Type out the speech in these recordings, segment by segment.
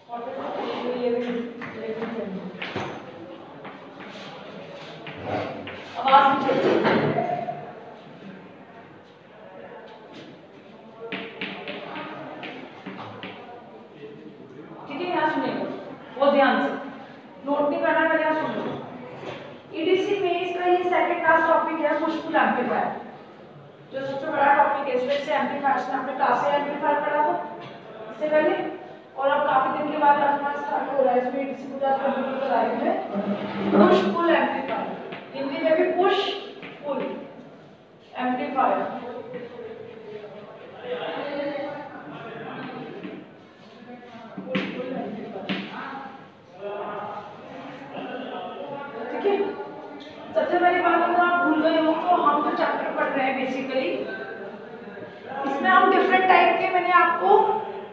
और फिर ये भी आवाज नहीं चलती। ठीक है, यहाँ सुनेगा बहुत ध्यान से, नोट नहीं करना, पहले यहाँ सुनो। ईडीसी में इसका ये सेकंड क्लास टॉपिक है पुश पुल एम्पलीफायर, जो सबसे बड़ा टॉपिक है। इसमें से एम्पलीफायर्स में आपने क्लास से एम्पलीफायर पढ़ा था इससे पहले, और अब काफी दिन के बाद अपना स्टार्ट हो रहा है इसमें ईडीसी को ज्यादा कंप्यूटर के बारे में पुश पुल एम्पलीफायर, हिंदी में भी पुश पुल एम्पलीफायर। ठीक है, सबसे पहली बात अगर आप भूल गए हो तो हम जो चैप्टर पढ़ रहे हैं बेसिकली, इसमें हम डिफरेंट टाइप के, मैंने आपको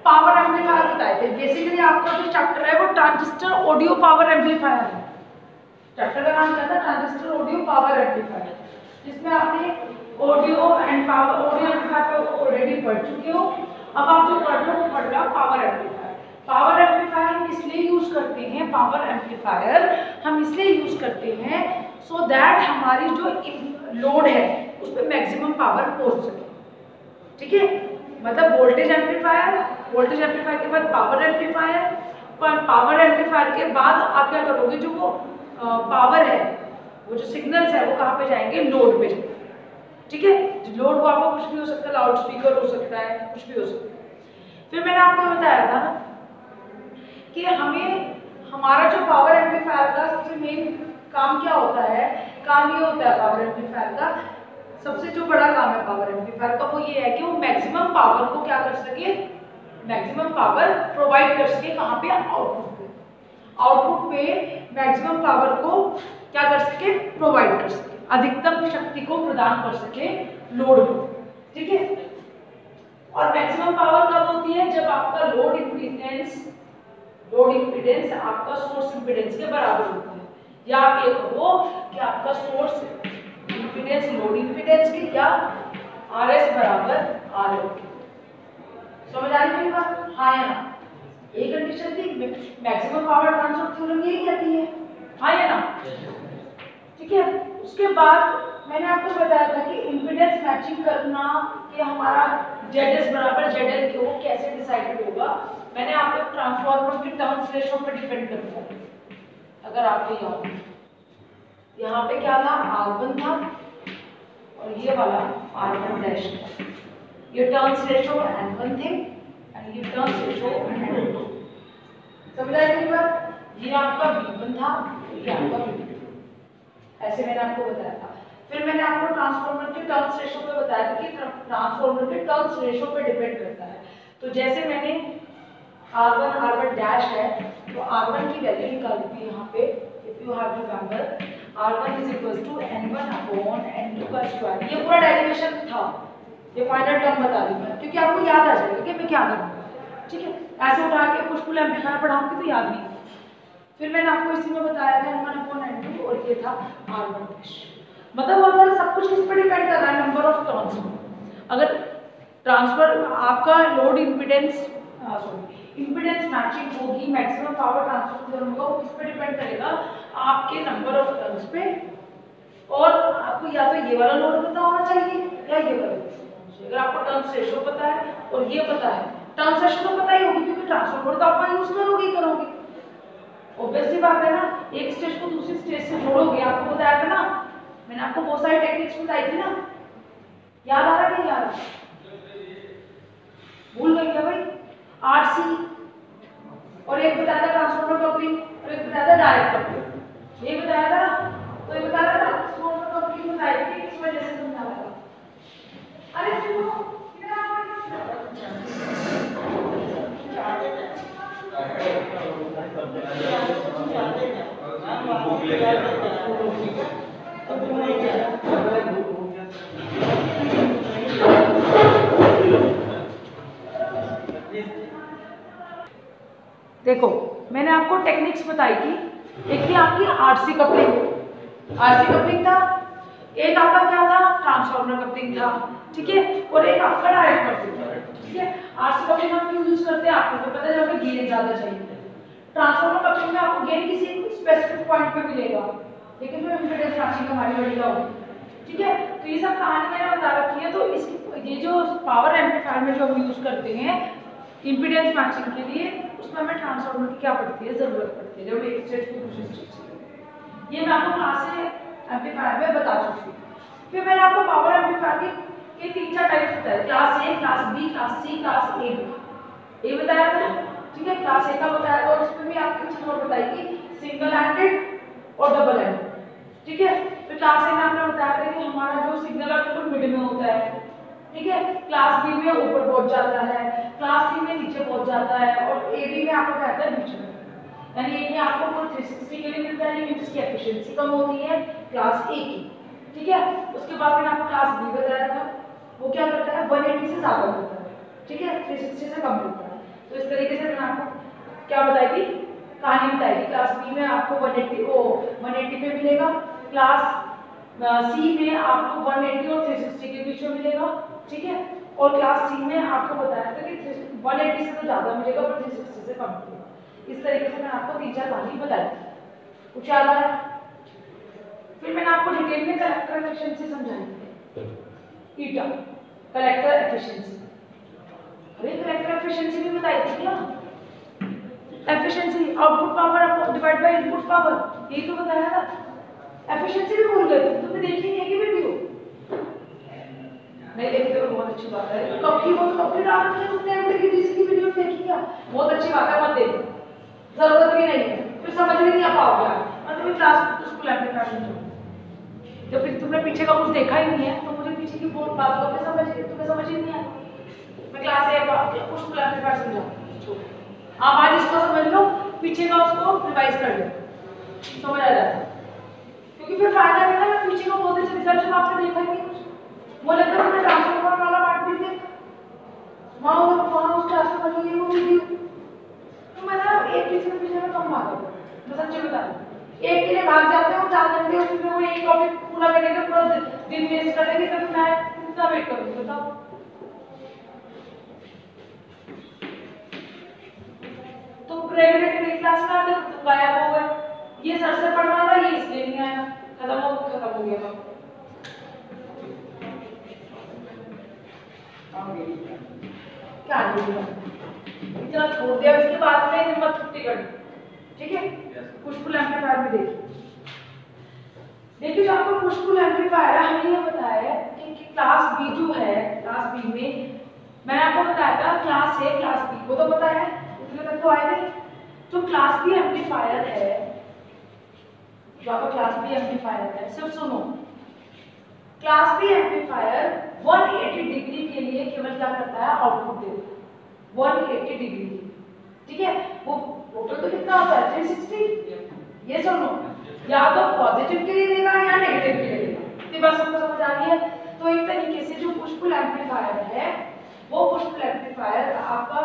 पावर एम्पलीफायर बताए थे। बेसिकली आपका जो चैप्टर है वो ट्रांजिस्टर ऑडियो पावर एम्पलीफायर है। चैप्टर का नाम क्या था? ट्रांजिस्टर ऑडियो पावर एम्पलीफायर, जिसमें आपने audio and power, audio amplifier को ऑलरेडी पढ़ चुके हो। अब आप जो पढ़ रहे हो वो पढ़ रहा पावर एम्पलीफायर। पावर एम्पलीफायर हम इसलिए यूज करते हैं, पावर एम्पलीफायर हम इसलिए यूज करते हैं सो दैट हमारी जो लोड है उस पर मैक्सिमम पावर पहुंच सके। ठीक है, मतलब वोल्टेज एम्पलीफायर, वोल्टेज एम्पलीफायर के बाद पावर एम्पलीफायर, पावर एम्पलीफायर के बाद आप क्या करोगे, जो वो पावर है, वो जो सिग्नल्स है वो कहाँ पे जाएंगे? लोड पे जाएंगे। ठीक है, लोड को आपको कुछ भी हो सकता है, लाउड स्पीकर हो सकता है, कुछ भी हो सकता है। फिर मैंने आपको बताया था ना कि हमें हमारा जो पावर एम्पलीफायर का सबसे मेन काम क्या होता है, काम ये होता है पावर एम्पलीफायर का, सबसे जो बड़ा काम है पावर एम्पलीफायर का वो ये है कि वो मैक्सिमम पावर को क्या कर सके, मैक्सिमम पावर प्रोवाइड कर सके। कहाँ पे? आउटपुट पे। आउटपुट पे मैक्सिमम पावर को क्या कर सके? प्रोवाइड कर सके, अधिकतम शक्ति को प्रदान कर सके लोड को। ठीक है, और मैक्सिमम पावर कब होती है? जब आपका लोड इम्पीडेंस आपका सोर्स इम्पीडेंस के बराबर होता है, या आप ये कहो कि आपका सोर्स इम्पीडेंस लोड इम्पीडेंस की, या RS बराबर RL की। समझ आ रही मेरी बात? हाँ या ना? ये कंडीशन थी, मैक्सिमम पावर ट्रांसफर थ्योरम यही कहती है, हाँ या ना? ठीक है, उसके बाद मैंने आपको बताया था कि इम्पीडेंस मैचिंग करना कि हमारा ZS बराबर ZL की हो, कैसे डिसाइडेड होगा। मैंने आपको ट्रांसफार्मर की टर्न्स रेशो पर डिपेंड करता है, अगर आपको याद हो। यहाँ पे क्या था? R1 था और ये वाला R1 डैश था। ये टर्न्स रेशो N1 थे और ये टर्न्स रेशो N2। समझ आई मेरी बात? ये आपका V1 था, ये आपका V2। ऐसे मैंने आपको बताया था। फिर मैंने आपको ट्रांसफार्मर के टर्न्स रेशो पे बताया था कि ट्रांसफार्मर के टर्न्स रेशो पे डिपेंड करता है। तो जैसे मैंने R1 डैश है तो R1 की वैल्यू निकाल दी थी यहाँ पे, if you have remember, R1 is equal to N1 upon N2 का स्क्वायर। ये पूरा डेरिवेशन था, ये फाइनल टर्म बता दी मैं, क्योंकि आपको याद आ जाएगा कि मैं क्या करूँगा। ठीक है, ऐसे उठा के पुश पुल एम्पलीफायर पढ़ाऊंगी तो याद नहीं। फिर मैंने आपको इसी में बताया था N1 अपॉन N2 और ये था R1 डैश। मतलब अगर सब कुछ किस पर डिपेंड कर रहा है? Number of turns per. अगर ट्रांसफर आपका लोड इम्पीडेंस इम्पीडेंस मैचिंग होगी, मैक्सिमम पावर ट्रांसफर थ्योरम होगा, वो किस पे डिपेंड करेगा? आपके नंबर ऑफ टर्न्स पे। और आपको या तो ये वाला लोड पता होना चाहिए या ये वाला। अगर आपको टर्न्स रेशो पता है और ये पता है, टर्न्स रेशो तो पता ही होगी क्योंकि ट्रांसफर तो आप यूज करोगे। ऑब्वियस सी बात है ना, एक स्टेज को दूसरी स्टेज से जोड़ोगे। आपको बताया था ना, मैंने आपको बहुत सारी टेक्निक्स बताई थी ना, याद आ रहा है? नहीं याद? भूल गई क्या भाई? RC और एक बताया था ट्रांसफार्मर कपलिंग और एक बताया था डायरेक्ट कपलिंग। ये बताया था, तो ये बताया था ट्रांसफार्मर कपलिंग बताई थी किस वजह से समझाया था। अरे सुनो, देखो मैंने आपको टेक्निक्स बताई थी। एक थी आपकी RC कपलिंग था, एक आपका क्या था? ट्रांसफार्मर कपलिंग था। ठीक है, और एक आपका डायरेक्ट कपलिंग था। ठीक है, RC कपलिंग हम क्यों यूज करते हैं? आपको तो पता है, जब हमें गेन ज्यादा चाहिए ट्रांसफार्मर कपलिंग में आपको गेन किसी स्पेसिफिक पॉइंट पे मिलेगा, लेकिन फिर इम्पीडेंस मैचिंग हमारी बढ़िया होगी। ठीक है, तो ये सब कहानी मैंने बता रखी है। तो इसकी ये जो पावर एम्पलीफायर में जो हम यूज करते हैं इम्पीडेंस मैचिंग के लिए, उसमें हमें ट्रांसफार्मर की क्या पड़ती है, जरूरत पड़ती है जब एक स्टेज को दूसरी स्टेज से। ये मैं आपको क्लास से एम्पलीफायर में बता चुकी हूँ। फिर मैंने आपको पावर एम्पलीफायर के 3-4 टाइप्स बताए, class A, class B, class C, class A बताया था। ठीक है, क्लास ए का बताया और उसमें भी आपको चीज और बताई कि सिंगल हैंडेड और डबल हैंडेड। ठीक है, तो क्लास ए में आपने बताया था कि हमारा जो सिग्नल है बिल्कुल मिड में होता है। ठीक है, क्लास बी में ऊपर पहुंच जाता है, क्लास सी में नीचे पहुंच जाता है और ए बी में आपको कहता है बीच में। यानी ए में आपको कुल 360 के लिए मिलता है, लेकिन जिसकी एफिशिएंसी कम होती है क्लास ए की। ठीक है, उसके बाद मैंने आपको क्लास बी बताया था, वो क्या करता है 180 से ज्यादा मिलता है। ठीक है, 360 से कम मिलता है। तो इस तरीके से मैंने आपको क्या बताई थी, कहानी बताई थी। क्लास बी में आपको 180 पे मिलेगा, क्लास सी में आपको 180 और 360 के बीच में मिलेगा। ठीक है, और क्लास सी में आपको बताया था कि 180 से तो ज्यादा मिलेगा पर 360 से कम मिलेगा। इस तरीके से मैंने आपको 3-4 कहानी बताई थी, कुछ याद आया? फिर मैंने आपको डिटेल में कलेक्टर एफिशिएंसी समझाई थी, ईटा कलेक्टर एफिशिएंसी। अरे कलेक्टर एफिशिएंसी भी बताई थी क्या? Efficiency output power divide by input power, यही तो बताया था। एफिशिएंसी भी भूल गए तुमने देखी नहीं है कि वीडियो? नहीं देखी तो बहुत अच्छी बात है। कब की वो कब की रात में तुमने एमडी डीसी की वीडियो देखी क्या? बहुत अच्छी बात है, मत देखो, जरूरत भी नहीं है, फिर समझ भी नहीं आ पाओगे। मतलब क्लास स्कूल एम्पलीफायर समझो, जब फिर तुमने पीछे का कुछ देखा ही नहीं है तो मुझे पीछे की बहुत बात करके तुम्हें समझ ही नहीं आया। मैं क्लास ए कुछ स्कूल एम्पलीफायर समझा, आप आज इसको समझ लो, पीछे का उसको रिवाइज कर लो, समझ आ जाता है। क्योंकि फिर फायदा है ना, पीछे का बहुत अच्छे रिजल्ट जब आपने देखा ही नहीं कुछ, वो लगता है तुमने ट्रांसफार्मर वाला पार्ट भी देखा, वहाँ उस क्लास में बनी वो वीडियो, तो मैं ना एक पीछे में कम भाग गया, मैं सच्ची बता रही हूँ। एक के लिए भाग जाते हो 4 घंटे, उसमें वो एक टॉपिक पूरा करेंगे, पूरा दिन वेस्ट करेंगे, तब मैं कितना वेट करूँगी बताओ? तो रेगुलर क्लास में आते तो गायब हो गए, ये सर से पढ़ रहा था, ये इसलिए नहीं आया, खत्म हो गया। क्या इतना छोड़ दिया, उसके बाद में हिम्मत छुट्टी कर दी। ठीक है, पुश पुल एम्पलीफायर भी देखिए जो आपको पुश पुल एम्पलीफायर है, हमें ये बताया है कि क्लास बी जो है, क्लास बी में मैंने आपको बताया था क्लास ए क्लास बी, वो तो पता है, इतने तक तो आए थे। जो क्लास बी एम्पलीफायर है, जो आपका क्लास बी एम्पलीफायर है, सिर्फ सुनो, क्लास बी एम्पलीफायर 180 डिग्री के लिए केवल क्या करता है, आउटपुट देता है 180 डिग्री। ठीक है, वो टोटल तो कितना होता है 360। ये सुनो, या तो पॉजिटिव के लिए देगा या नेगेटिव के लिए देगा, इतनी बात सबको समझ आ रही है? तो एक तरीके से जो पुश पुल एम्पलीफायर है, वो पुश पुल एम्पलीफायर आपका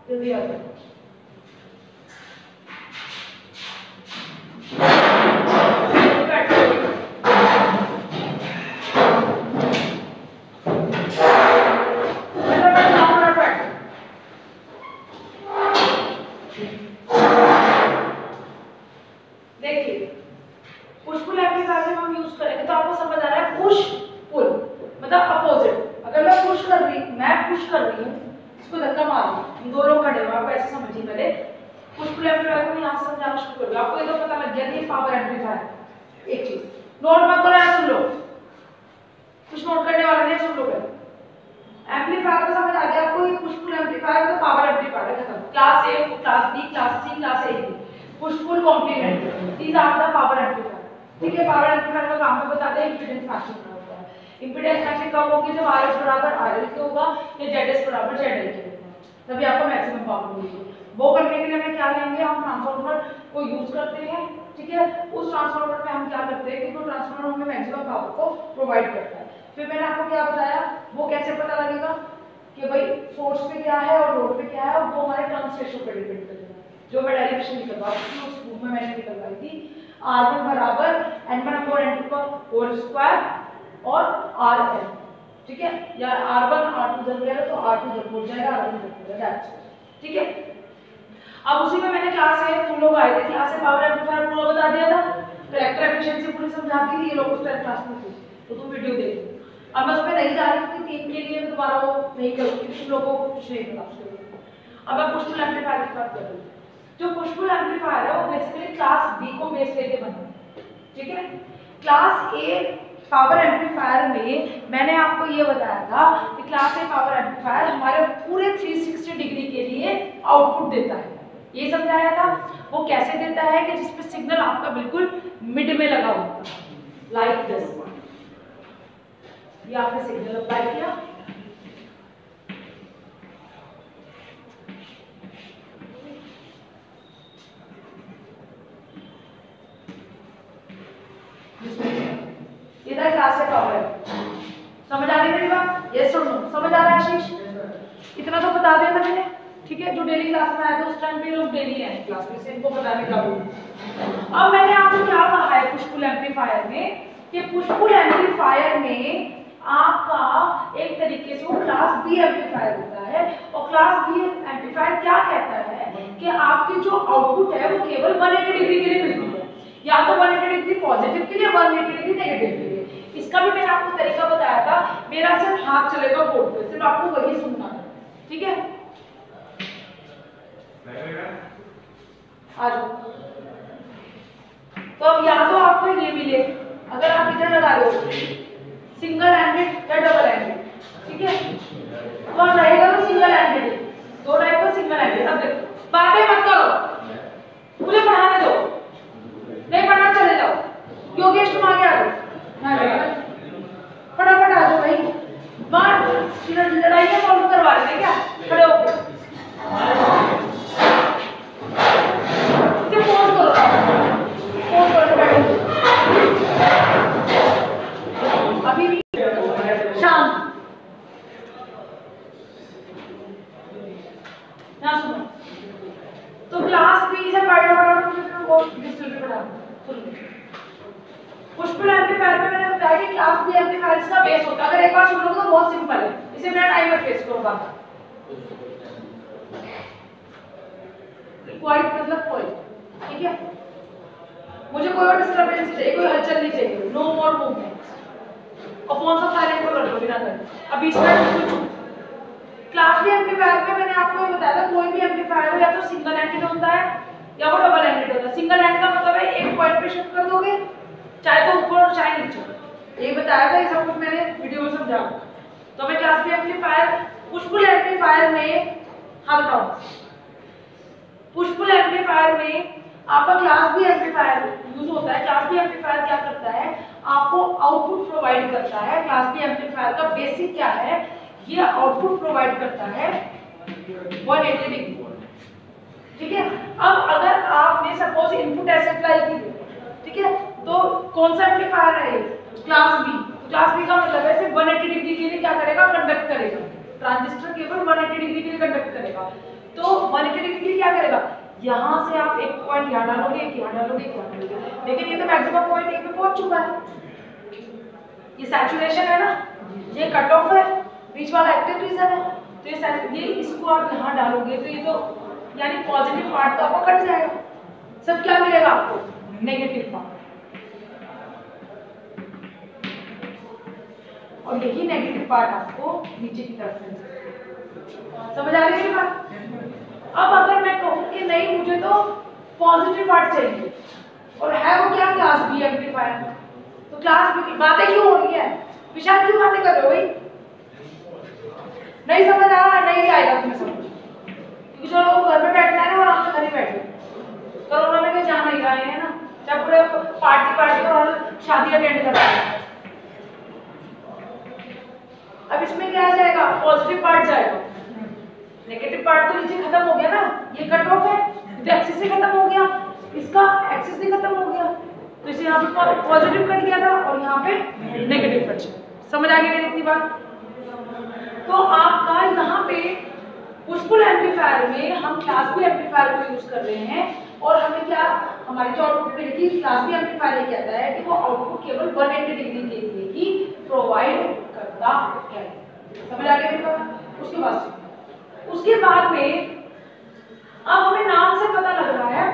जल्दी आता है। एक चीज नोट मत करो, सुन लो, कुछ नोट करने वाला नहीं, सुन लो पहले। एम्पलीफायर को समझ आ गया आपको, ये पुश पुल एम्पलीफायर तो पावर एम्पलीफायर है, खत्म। Class A class B class C class A push pull complement, these are the power amplifier. ठीक है, पावर एम्पलीफायर का काम तो बताते हैं, इंपीडेंस मैचिंग होता है। इंपीडेंस मैचिंग कब होगी, जब आरएस बराबर आरएल के होगा या जेडएस बराबर जेडएल के होगा, तभी आपको मैक्सिमम पावर मिलेगी। वो करने के लिए हमें क्या लेंगे, हम ट्रांसफार्मर को यूज करते हैं। ठीक है, उस ट्रांसफार्मर में हम क्या करते हैं कि वो ट्रांसफार्मर हमें मैक्सिमम पावर को प्रोवाइड करता है। फिर मैंने आपको क्या बताया, वो कैसे पता लगेगा कि भाई सोर्स पे क्या है और लोड पे क्या है, और वो हमारे टर्न्स रेशियो पे डिपेंड करेगा, जो मैं डेरिवेशन निकलवाई थी उस बुक में मैंने निकलवाई थी। R1 बराबर N1/N2 का होल स्क्वायर और Rn। ठीक है, या R1 R2 जब गया तो R2 जब हो जाएगा, R1 जब हो जाएगा। ठीक है, अब उसी में मैंने क्लास है, तुम लोग आए थे, क्लास है पावर एम्पलीफायर पूरा बता दिया था, कलेक्टर एफिशिएंसी पूरी समझा दी थी, ये लोग उस टाइम क्लास में थे तो तुम वीडियो देखो। अब मैं उसमें नहीं जा रही थी, 3 के लिए दोबारा वो नहीं करूँगी, तुम लोगों को कुछ नहीं पता। अब मैं पुश पुल एम्पलीफायर की बात कर रही हूँ। जो पुश पुल एम्पलीफायर है वो बेसिकली क्लास बी को बेस लेके बना है, ठीक है। क्लास ए पावर एम्पलीफायर में मैंने आपको ये बताया था कि क्लास ए पावर एम्पलीफायर हमारे पूरे 360 डिग्री के लिए आउटपुट देता है, ये समझाया था। वो कैसे देता है कि जिसपे सिग्नल आपका बिल्कुल मिड में लगा होता है, लाइक दिस। ये आपने सिग्नल अप्लाई किया, इधर क्लास से पावर है। समझ आ रही मेरी बात? यस और नो? समझ आ रहा है आशीष? इतना तो बता दिया था मैंने, ठीक है। जो डेली क्लास में आए थे उस टाइम पे लोग डेली आए क्लास में, से इनको बताने का बोल। अब मैंने आपको क्या कहा है पुश पुल एम्पलीफायर में, कि पुश पुल एम्पलीफायर में आपका एक तरीके से वो क्लास बी एम्पलीफायर होता है। और क्लास बी एम्पलीफायर क्या कहता है कि आपकी जो आउटपुट है वो केवल 180 डिग्री के लिए मिलती है, या तो 180 डिग्री पॉजिटिव के लिए, 180 डिग्री नेगेटिव के लिए। इसका भी मैंने आपको तरीका बताया था, मेरा सिर्फ हाथ चलेगा बोर्ड पे, सिर्फ आपको वही सुनना है, ठीक है। आ जाओ। तो अब या तो आपको ये मिले, अगर आप इधर लगा रहे हो सिंगल हैंडेड या डबल हैंडेड, ठीक है, तो रहेगा तो सिंगल हैंडेड, दो टाइप का सिंगल हैंडेड। अब देखो बातें मत करो, मुझे पढ़ाने दो, नहीं पढ़ना चले जाओ, योगेश तुम आगे आ जाओ, फटाफट आ जाओ भाई, मार लड़ाइयाँ सॉल्व करवा रहे थे क्या, खड़े होकर सिर्फ पोज करो, पोज करो, बैठो अभी भी शांत। ना सुनो, तो क्लास बी से पढ़ना वो डिस्टल पे पढ़ा पुश पुल एम्पलीफायर में मैंने बताया कि क्लास बी एम्पलीफायर इसका बेस होता है। अगर एक बार सुन लो तो बहुत सिंपल है, इसे मैं टाइमर फेस करूंगा। क्वाइट मतलब कोई, ठीक है, मुझे कोई और डिस्टर्बेंस नहीं चाहिए, कोई हलचल नहीं चाहिए, नो मोर मूवमेंट। और फोन सब साइलेंट कर लो बिना कर, अब बीच में क्लास बी एम्पलीफायर में मैंने आपको ये बताया था कोई भी एम्पलीफायर हो या तो सिंगल हैंडेड होता है या वो डबल हैंडेड होता है। सिंगल हैंड का मतलब है एक पॉइंट पे शिफ्ट कर दोगे, चाहे तो ऊपर और चाहे नीचे, ये बताया था, ये सब कुछ मैंने वीडियो में समझा। तो मैं class B amplifier push pull amplifier में हाल बताऊं, पुश पुल एम्पलीफायर में आपका क्लास बी एम्पलीफायर यूज होता है। क्लास बी एम्पलीफायर क्या करता है, आपको आउटपुट प्रोवाइड करता है। क्लास बी एम्पलीफायर का बेसिक क्या है, ये आउटपुट प्रोवाइड करता है 180 डिग्री, ठीक है। अब अगर आपने सपोज इनपुट ऐसे अप्लाई की, ठीक है, तो कौन सा एम्पलीफायर है ये, क्लास बी। क्लास बी का मतलब है सिर्फ 180 डिग्री के लिए क्या करेगा, कंडक्ट करेगा, ट्रांजिस्टर केवल 180 डिग्री के लिए कंडक्ट करेगा। तो 180 डिग्री के लिए क्या करेगा, यहाँ से आप एक पॉइंट यहाँ डालोगे, एक यहाँ डालोगे, एक यहाँ डालोगे, लेकिन ये तो मैक्सिमम पॉइंट एक पे पहुंच चुका है, ये सैचुरेशन है ना, ये कट ऑफ है, बीच वाला एक्टिव रीजन है, तो ये इसको आप यहाँ डालोगे तो ये तो यानी पॉजिटिव पार्ट तो आपको कट जाएगा, सब क्या मिलेगा आपको, नेगेटिव पार्ट। और यही नेगेटिव पार्ट आपको नीचे की तरफ से, समझ आ रही है बात। अब अगर मैं कहूँ कि नहीं मुझे तो पॉजिटिव पार्ट चाहिए और है वो क्या, क्लास बी एम्पलीफायर, तो क्लास बी की बातें क्यों हो रही है, विशाल क्यों बातें कर रहे हो भाई, नहीं समझ आ रहा, नहीं आएगा तुम्हें समझ, क्योंकि जो लोग घर में बैठना है ना वो आराम से घर ही बैठे, कोरोना में कहीं जा नहीं रहे हैं ना, जब पूरे पार्टी और शादी अटेंड कर रहे हैं। अब इसमें क्या आ जाएगा, पॉजिटिव पार्ट जाएगा, नेगेटिव पार्ट तो नीचे खत्म हो गया ना, ये कट ऑफ है तो एक्सिस से खत्म हो गया, इसका एक्सिस से खत्म हो गया, तो इसे यहाँ पे पॉजिटिव कट गया था और यहाँ पे नेगेटिव कट। समझ आ गई मेरी इतनी बात। तो आपका यहाँ पे पुश पुल एम्पलीफायर में हम क्लास बी एम्पलीफायर को यूज कर रहे हैं और हमें क्या, हमारी जो आउटपुट मिलेगी क्लास बी एम्पलीफायर ये कहता है कि वो आउटपुट केवल 180 डिग्री के लिए ही प्रोवाइड करता है। समझ आ गया मेरी बात। उसके बाद में अब हमें नाम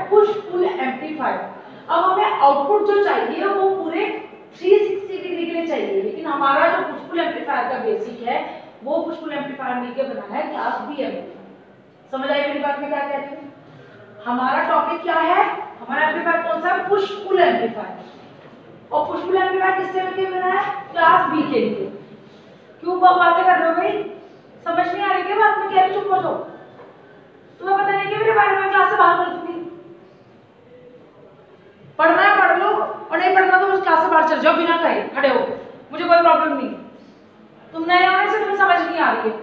पुश पुल एम्पलीफायर। अब हमें आउटपुट जो चाहिए वो पूरे 360 डिग्री के लिए चाहिए, लेकिन हमारा जो पुश पुल एम्पलीफायर का बेसिक है वो पुश पुल एम्पलीफायर मिलकर बना है क्लास बी एम्पलीफायर। समझ आई मेरी बात में क्या कह रही हूँ? हमारा टॉपिक क्या है? हमारा एम्पलीफायर कौन सा? Push pull amplifier. और पुश पुल एम्पलीफायर किससे मिलकर बना है? क्लास बी के लिए। क्यों बातें कर रहे हो भाई? समझ नहीं आ रही क्या बात में? कह रही चुप हो जाओ। तुम्हें पता नहीं कि मेरे बारे में क्लास से बाहर कर दूंगी। पढ़ना है पढ़ लो, और नहीं पढ़ना तो बस क्लास से बाहर चल जाओ बिना कहे, खड़े हो, मुझे कोई प्रॉब्लम नहीं। तुम नए होने से तुम्हें समझ नहीं आ रही है।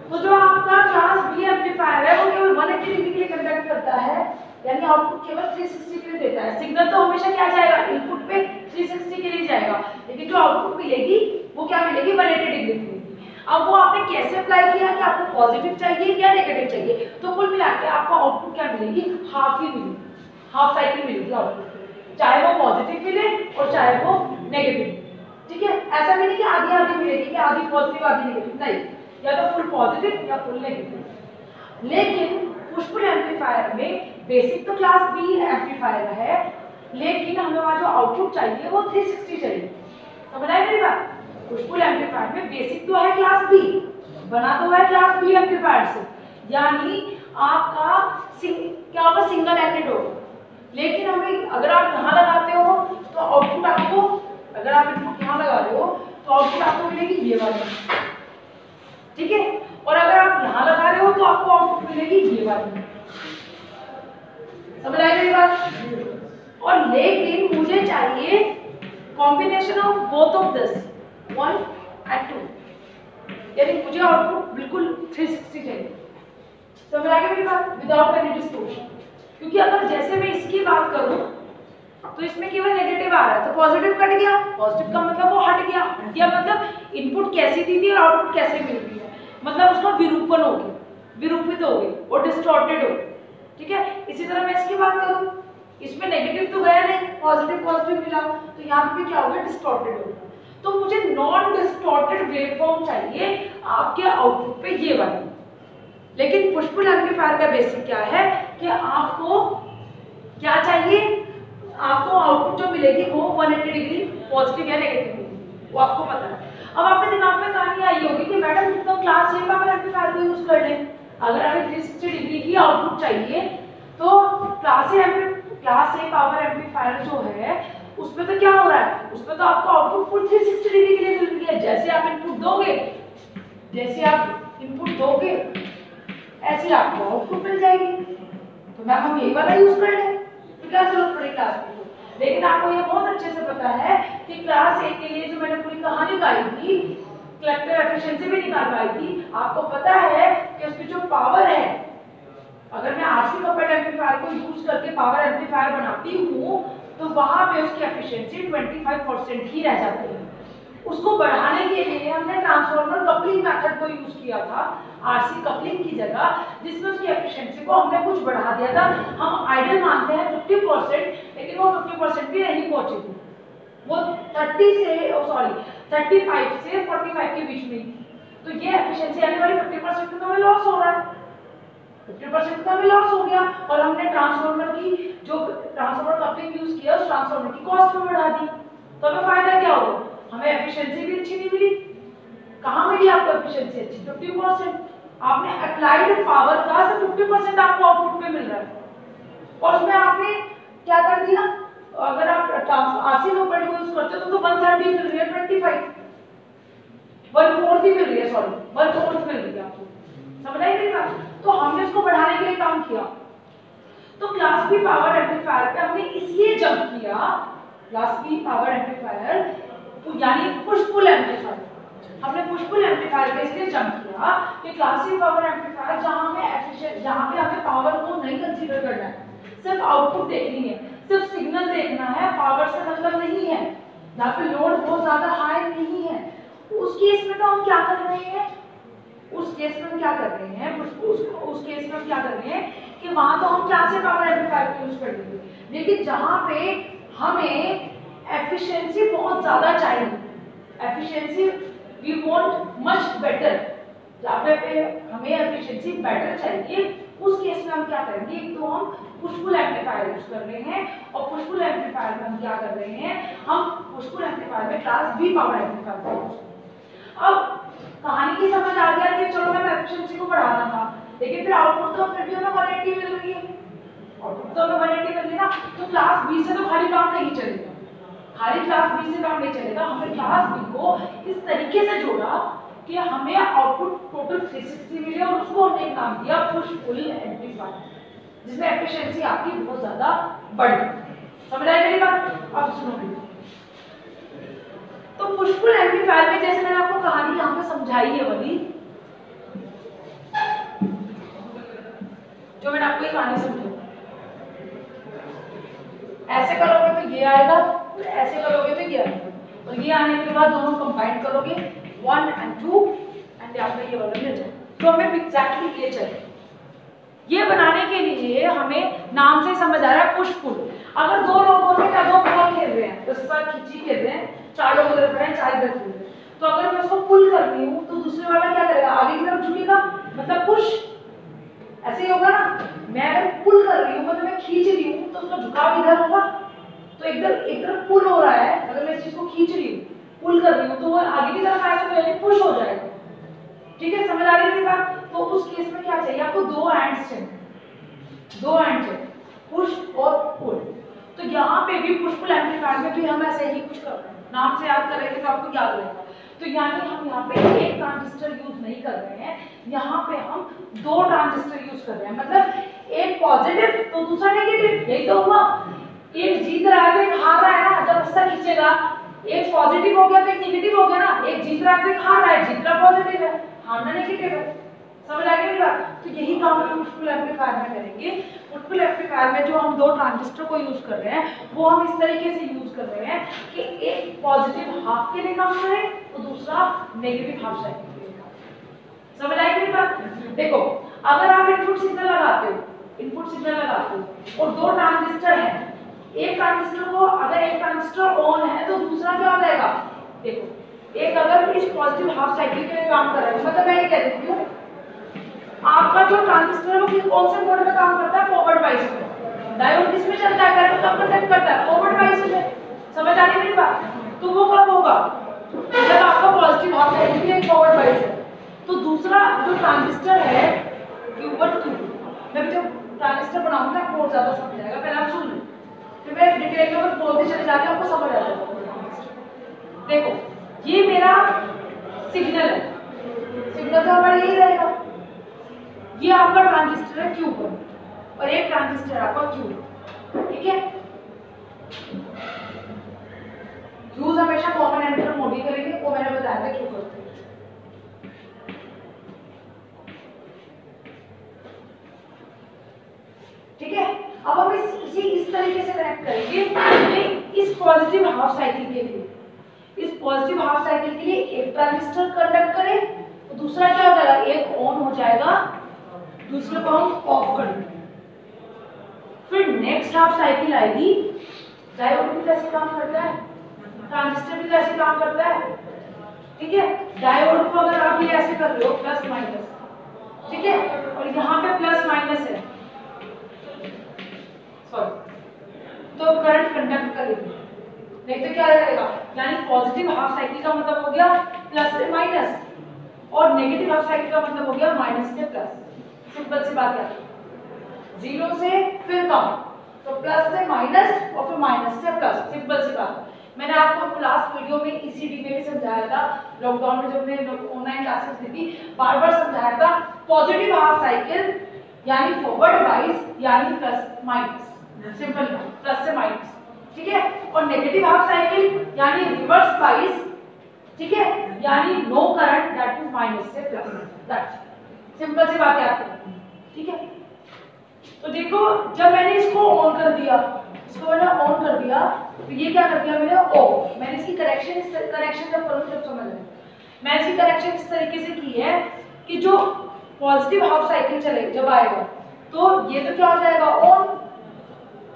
तो जो आपका क्लास बी एम्पलीफायर है वो केवल 180 डिग्री के लिए कंडक्ट करता है, यानी आउटपुट केवल 360 के लिए देता है। सिग्नल तो हमेशा क्या जाएगा? इनपुट पे 360 के लिए जाएगा, लेकिन जो आउटपुट मिलेगी वो क्या मिलेगी? 180 डिग्री की। अब वो आपने कैसे अप्लाई किया कि आपको पॉजिटिव चाहिए या नेगेटिव चाहिए, तो कुल मिला के आपको आउटपुट क्या मिलेगी? हाफ ही मिलेगी, हाफ साइकिल मिलेगी आउटपुट, चाहे वो पॉजिटिव मिले और चाहे वो नेगेटिव। ठीक है, ऐसा भी नहीं कि आधी आधी मिलेगी कि आधी पॉजिटिव आधी नेगेटिव, नहीं, या तो फुल पॉजिटिव या फुल नेगेटिव। लेकिन पुश पुल एम्पलीफायर में बेसिक तो क्लास बी एम्पलीफायर है, लेकिन हमें वहां जो आउटपुट चाहिए वो 360 चाहिए। समझ आई मेरी बात? पुश पुल एम्पलीफायर में बेसिक तो है क्लास बी, बना तो है क्लास बी एम्पलीफायर से, यानी आपका क्या होगा? सिंगल एंडेड होगा। लेकिन हमें अगर आप यहाँ लगाते हो तो आउटपुट आपको, अगर आप इनपुट यहाँ लगा रहे हो तो आउटपुट आपको मिलेगी ये वाली, ठीक है, और अगर आप यहाँ लगा रहे हो तो आपको आउटपुट मिलेगी ये वाली। समझ आई मेरी बात? और लेकिन मुझे चाहिए combination of both of this 1 and 2, यानी मुझे आउटपुट बिल्कुल 360 चाहिए। समझ आ गई मेरी बात? Without any distortion. क्योंकि अगर जैसे मैं इसकी बात करूं तो इसमें केवल नेगेटिव आ रहा है, तो पॉजिटिव कट गया, पॉजिटिव का मतलब वो हट गया, या मतलब इनपुट कैसी दी थी और आउटपुट कैसे मिल रही है, मतलब उसका विरूपण हो गया, विरूपित हो गई और डिस्टॉर्टेड हो गई। ठीक है, इसी तरह मैं इसकी बात करूं, इसमें नेगेटिव तो गया नहीं, पॉजिटिव पॉजिटिव मिला, तो यहाँ पे क्या हो गया? डिस्टॉर्टेड हो गया। तो मुझे नॉन डिस्टॉर्टेड वेवफॉर्म चाहिए आपके आउटपुट पे ये वाली। लेकिन पुश पुल एम्पलीफायर का बेसिक क्या है कि आपको क्या चाहिए? आपको आउटपुट जो मिलेगी वो 180 डिग्री पॉजिटिव या नेगेटिव मिलेगी, वो आपको पता है। अब आपके दिमाग में कहानी आई होगी कि मैडम तो क्लास ए पावर एम्पलीफायर को यूज कर लें, अगर हमें 360 डिग्री की आउटपुट चाहिए तो क्लास ए पावर एम्पलीफायर जो है उसमें तो क्या हो रहा है? उसमें तो आपको आउटपुट फुल 360 डिग्री के लिए मिल रही है। जैसे आप इनपुट दोगे, जैसे आप इनपुट दोगे ऐसे आपको आउटपुट मिल जाएगी। तो मैम हम यही वाला यूज कर लें, तो क्या जरूरत पड़ी क्लास बी को? लेकिन आपको ये बहुत अच्छे से पता है कि क्लास ए के लिए जो मैंने पूरी कहानी गाई थी, कलेक्टर एफिशिएंसी भी निकाल पाई थी, आपको पता है कि उसकी जो पावर है, अगर मैं आरसी कपल्ड एम्पलीफायर को यूज करके पावर एम्पलीफायर बनाती हूँ तो वहां पे उसकी एफिशिएंसी 25% ही रह जाती है। उसको बढ़ाने के लिए हमने ट्रांसफार्मर कपलिंग मेथड को यूज किया था आरसी कपलिंग की जगह, जिसमें उसकी एफिशिएंसी को हमने कुछ बढ़ा दिया था। हम आइडियल मानते हैं 50%, लेकिन वो 50% भी नहीं पहुंची थी, वो 35 से 45 के बीच में। तो ये एफिशिएंसी आने वाली 50% तो हमें लॉस हो रहा है, 50% का भी लॉस हो गया, और हमने ट्रांसफार्मर की जो ट्रांसफार्मर कपलिंग यूज किया उस ट्रांसफार्मर की कॉस्ट भी बढ़ा दी। तो हमें फायदा क्या होगा? हमें एफिशिएंसी भी अच्छी नहीं मिली। कहाँ मिली आपको एफिशिएंसी अच्छी? 50%। आपने अप्लाइड पावर का सिर्फ 50% आपको आउटपुट में मिल रहा है, और उसमें आपने क्या कर दिया? अगर आप आरसी कपल्ड को यूज करते हो तो 130 मिल रही है, 25 1/4 मिल रही है, सॉरी 1/4 मिल रही है आपको। समझ आई मेरी बात? तो हमने इसको बढ़ाने के लिए काम किया। तो क्लास बी पावर एम्पलीफायर पे हमने इसलिए जंप किया, क्लास बी पावर एम्पलीफायर यानी पुश पुल एम्पलीफायर, हमने पुश पुल एम्पलीफायर पे इसलिए जंप किया कि क्लास बी पावर एम्पलीफायर जहां पे हमें पावर को नहीं कंसीडर करना है, सिर्फ आउटपुट देखनी है, सिर्फ सिग्नल देखना है, पावर से मतलब नहीं है, जहाँ पे लोड बहुत ज्यादा हाई नहीं है, उस केस में तो हम क्या कर रहे हैं? उस केस में हम क्या कर रहे हैं कि वहां तो हम क्लास ए पावर एम्पलीफायर को यूज कर लेंगे। लेकिन जहां पे हमें एफिशिएंसी बहुत ज्यादा चाहिए, efficiency we want much better, जहाँ पे हमें एफिशिएंसी बेटर चाहिए, उस केस में हम क्या करेंगे, एक तो हम पुश पुल एम्पलीफायर यूज कर रहे हैं, और पुश पुल एम्पलीफायर में हम क्या कर रहे हैं, हम पुश पुल एम्पलीफायर में class B power amplifier use कर रहे हैं। अब कहानी की समझ आ गया कि चलो मैं एफिशिएंसी को बढ़ाना था, लेकिन फिर आउटपुट तो फिर भी हमें 180 मिल रही है, आउटपुट तो हमें 180 मिल रही है ना, तो क्लास बी से तो खाली काम नहीं चलेगा, खाली क्लास बी से काम नहीं चलेगा, हमें क्लास बी को इस तरीके से जोड़ा कि हमें आउटपुट टोटल 360 मिले, और उसको हमने एक नाम दिया पुश पुल एम्पलीफायर, जिसमें एफिशिएंसी आपकी बहुत ज्यादा बढ़ गई। समझ आई मेरी बात? अब सुनो, तो पुश पुल एम्पलीफायर में जैसे मैंने आपको कहानी यहाँ पे समझाई है वाली, जो मैंने आपको ये कहानी समझाई, ऐसे करोगे तो ये आएगा, ऐसे करोगे तो ये आएगा, और ये आने के बाद दोनों कंबाइन करोगे 1 and 2 एंड यहाँ पे ये वाला मिल जाए, तो हमें एग्जैक्टली ये चाहिए। ये बनाने के लिए हमें नाम से समझ आ रहा है पुश पुल। अगर दो लोग होते हैं, दो बॉल खेल रहे हैं, 10 बार खींची खेल रहे हैं, 4 लोग उधर खड़े हैं, 4 इधर खेल रहे हैं, तो अगर मैं उसको पुल कर रही हूँ तो दूसरे वाला क्या करेगा, आगे की तरफ झुकेगा, मतलब पुश, ऐसे ही होगा ना। मैं अगर पुल कर रही हूँ, मतलब मैं खींच रही हूँ, तो उसका झुकाव इधर होगा, तो एकदम पुल हो रहा है। अगर मैं इस चीज को खींच रही हूँ, पुल कर रही हूँ, तो वो आगे की तरफ आएगा, तो यानी पुश हो जाएगा। ठीक है, समझ आ रही है बात? तो उस केस में क्या चाहिए आपको, 2 एंड्स चाहिए, 2 एंड चाहिए, पुश और पुल। तो यहाँ पे भी पुश पुल एम्पलीफायर में भी हम ऐसे ही कुछ कर रहे हैं, नाम से याद करेंगे तो आपको याद रहेगा। तो यानी हम यहाँ पे एक ट्रांजिस्टर यूज नहीं कर रहे हैं, यहाँ पे हम 2 ट्रांजिस्टर यूज कर रहे हैं, मतलब एक पॉजिटिव तो दूसरा नेगेटिव, यही तो हुआ। एक जीत रहा है तो एक हार रहा है ना, जब रस्सा खींचेगा एक पॉजिटिव हो गया तो एक नेगेटिव हो गया ना, एक जीत रहा है तो एक हार रहा है, जीतना पॉजिटिव है, हारना नेगेटिव है। समझ आ गई बात? तो यही काम हम पुश पुल एम्पलीफायर में करेंगे। पुश पुल एम्पलीफायर में जो हम 2 ट्रांजिस्टर को यूज कर रहे हैं, वो हम इस तरीके से यूज कर रहे हैं कि एक पॉजिटिव हाफ के लिए काम करे तो दूसरा नेगेटिव हाफ साइकिल के लिए काम। समझ आई मेरी बात? देखो, अगर आप इनपुट सिग्नल लगाते हो और 2 ट्रांजिस्टर हैं, एक ट्रांजिस्टर को अगर एक ट्रांजिस्टर ऑन है तो दूसरा क्या हो जाएगा, देखो एक अगर इस पॉजिटिव हाफ साइकिल के लिए काम कर रहा है, मतलब मैं ये कह देती हूँ आपका जो ट्रांजिस्टर है वो कौन से मोड में काम करता है, फॉरवर्ड बायस में। डायोड किस में चलता है, करंट कब कंडक्ट करता है, फॉरवर्ड बायस में। समझ आ रही मेरी बात? तो वो कब होगा, जब आपका पॉजिटिव हाफ साइकिल के लिए फॉरवर्ड बायस है, तो दूसरा जो ट्रांजिस्टर है Q1 Q2, मैं जब ट्रांजिस्टर बनाऊंगा आपको और ज्यादा समझ आएगा, पहले आप सुन लो, फिर मैं डिटेल में बस बोलते चले जाके आपको समझ आ जाएगा। देखो ये मेरा सिग्नल है, सिग्नल तो हमारा यही रहेगा, ये आपका ट्रांजिस्टर है Q1 और एक ट्रांजिस्टर आपका Q2, ठीक है। यूज हमेशा कॉमन एमिटर मोड ही करेंगे, वो मैंने बताया था क्यों करते हैं। ठीक है, अब हम इस तरीके से कनेक्ट करेंगे कि इस पॉजिटिव हाफ साइकिल के लिए, इस पॉजिटिव हाफ साइकिल के लिए एक ट्रांजिस्टर कंडक्ट करे तो दूसरा क्या हो जाएगा, एक ऑन हो जाएगा, दूसरे को हम ऑफ कर देंगे। फिर नेक्स्ट हाफ साइकिल आएगी, डायोड भी कैसे काम करता है, ट्रांजिस्टर भी कैसे काम करता है, ठीक है। डायोड को अगर आप ये ऐसे कर रहे हो प्लस माइनस, ठीक है, और यहाँ पे प्लस माइनस है, तो करंट कंडक्ट करेगी, नहीं तो क्या करेगा, यानी पॉजिटिव हाफ साइकिल का मतलब हो गया प्लस से माइनस, और नेगेटिव हाफ साइकिल का मतलब हो गया माइनस से प्लस। सिंपल सी बात है, 0 से फिर कम, तो प्लस से माइनस और फिर माइनस से प्लस, सिंपल सी बात। मैंने आपको लास्ट वीडियो में ईसीडी में भी समझाया था, लॉकडाउन में जब मैंने ऑनलाइन क्लासेस दी थी, बार बार समझाया था, पॉजिटिव हाफ साइकिल यानी फॉरवर्ड वाइज यानी प्लस माइनस, सिंपल प्लस से माइनस, ठीक है, और नेगेटिव हाफ साइकिल यानी रिवर्स वाइज, ठीक है, यानी no current that is minus से प्लस, दैट सिंपल सी बात है आपको, ठीक है। तो देखो जब मैंने इसको ऑन कर दिया, इसको मैंने ऑन कर दिया, तो ये क्या कर दिया मैंने ऑफ, मैंने इसकी करेक्शन जब करूँ तब समझ आए, मैं इसकी करेक्शन इस तरीके से की है कि जो पॉजिटिव हाफ साइकिल चले जब आएगा तो ये तो क्या हो जाएगा ऑन,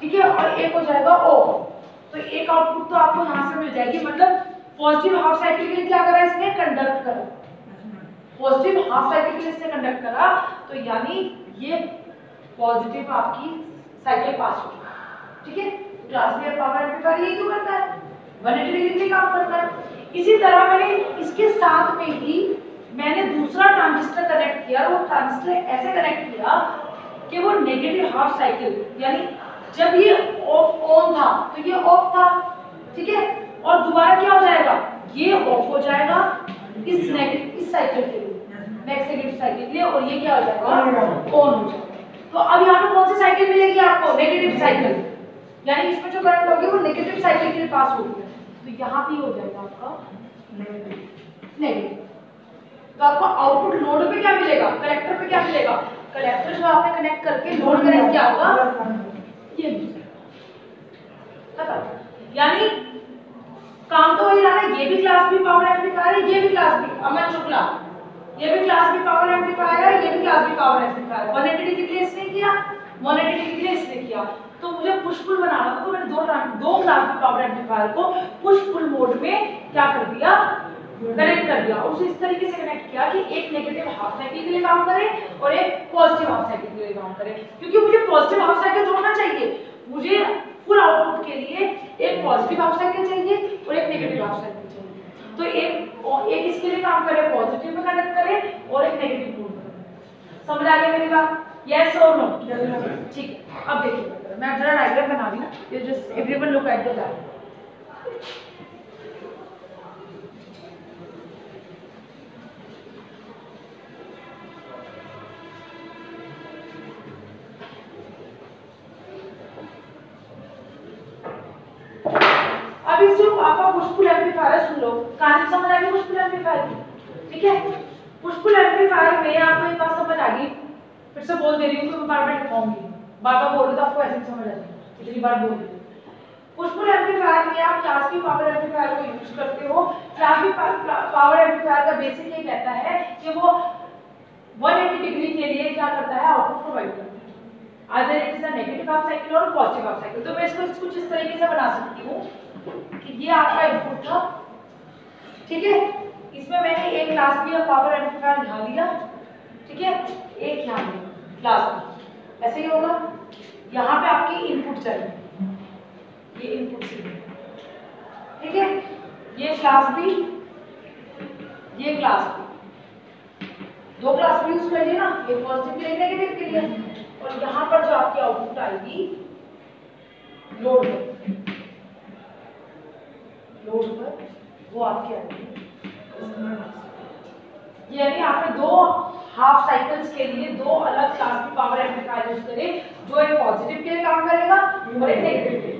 ठीक है, और एक हो जाएगा ऑफ, तो एक आउटपुट तो आपको यहाँ से मिल जाएगी, मतलब पॉजिटिव हाफ साइकिल के लिए क्या करा इसने, कंडक्ट करा, पॉजिटिव हाफ साइकिल के लिए इसने कंडक्ट करा, तो यानी ये पॉजिटिव आपकी साइकिल पास हो गई, ठीक है। क्लास B पावर एम्पलीफायर यही तो करता है, 180 डिग्री के लिए काम करता है। इसी तरह मैंने इसके साथ में ही मैंने दूसरा ट्रांजिस्टर कनेक्ट किया, वो ट्रांजिस्टर ऐसे कनेक्ट किया कि वो नेगेटिव हाफ साइकिल, यानी जब ये ऑन था तो ये ऑफ था, ठीक है, और दोबारा क्या हो जाएगा, ये ऑफ हो जाएगा इस साइकिल के लिए, नेक्स्ट नेगेटिव साइकिल के लिए, और ये क्या हो जाएगा, ऑन हो जाएगा। तो अब यहाँ पे कौन सी साइकिल मिलेगी आपको, नेगेटिव साइकिल, यानी इसमें जो करंट होगी वो नेगेटिव साइकिल के लिए पास होगी, तो यहाँ भी हो जाएगा आपका नेगेटिव। तो आपको आउटपुट लोड पे क्या मिलेगा, कलेक्टर पे क्या मिलेगा, कलेक्टर जो आपने कनेक्ट करके लोड कनेक्ट किया होगा ये खत्म। यानी काम तो वही रहा है, ये भी क्लास B पावर एम्पलीफायर है, ये भी क्लास B, अमन शुक्ला, ये भी क्लास B पावर एम्पलीफायर है, ये भी class B power amplifier, 180 degree के लिए इसने किया, 180 डिग्री के लिए इसने किया। तो मुझे पुश पुल बनाना था, तो मैंने दो क्लास B पावर एम्पलीफायर को पुश पुल मोड में क्या कर दिया, कनेक्ट कर दिया, और उसे इस तरीके से कनेक्ट किया कि एक नेगेटिव हाफ साइकिल के लिए काम करे और एक पॉजिटिव हाफ साइकिल के लिए काम करे, क्योंकि मुझे पॉजिटिव हाफ साइकिल जोड़ना चाहिए, मुझे फुल आउटपुट के लिए एक पॉजिटिव हाफ साइकिल चाहिए और एक नेगेटिव हाफ साइकिल चाहिए। तो एक इसके लिए काम करे, पॉजिटिव में कनेक्ट करे और एक नेगेटिव मोड में। समझ आ गया मेरी बात, यस और नो, ठीक है। अब देखिए मैं जरा डायग्राम बना रही हूँ, you just everyone look at the diagram. अब इस जो आपका पुश पुल एम्पलीफायर सुन लो, कहानी समझ आ गई पुश पुल एम्पलीफायर की, ठीक है। पुश पुल एम्पलीफायर में आपको एक बात समझ आ गई, फिर से बोल दे रही हूँ तो मैं बार-बार लिखवाऊंगी, बार-बार बोल रही तो आपको ऐसे ही समझ आ जाएगी, इतनी बार बोल रही हूँ। पुश पुल एम्पलीफायर में आप क्लास B पावर एम्पलीफायर को यूज करते हो। क्लास B पावर एम्पलीफायर का बेसिक ये कहता है कि वो 180 डिग्री के लिए क्या करता है, आउटपुट प्रोवाइड करता है, either it is a negative half cycle और पॉजिटिव हाफ साइकिल। तो मैं इसको कुछ इस तरीके से बना सकती हूँ कि ये आपका इनपुट था, ठीक है, इसमें मैंने एक क्लास B पावर एम्पलीफायर यहाँ लिया, ठीक है, एक यहाँ लिया क्लास B, ऐसे ही होगा। यहाँ पे आपकी इनपुट चाहिए, ये इनपुट सिग्नल, ठीक है, ये क्लास B, ये क्लास B, दो क्लास B यूज करिए ना, ये पॉजिटिव के लिए नेगेटिव के लिए, और यहाँ पर जो आपकी आउटपुट आएगी लोड पर वो आपकी आएगी, यानी आपने दो हाफ साइकिल्स के लिए दो अलग class B power amplifier use करे, जो एक पॉजिटिव के लिए काम करेगा और एक नेगेटिव के लिए।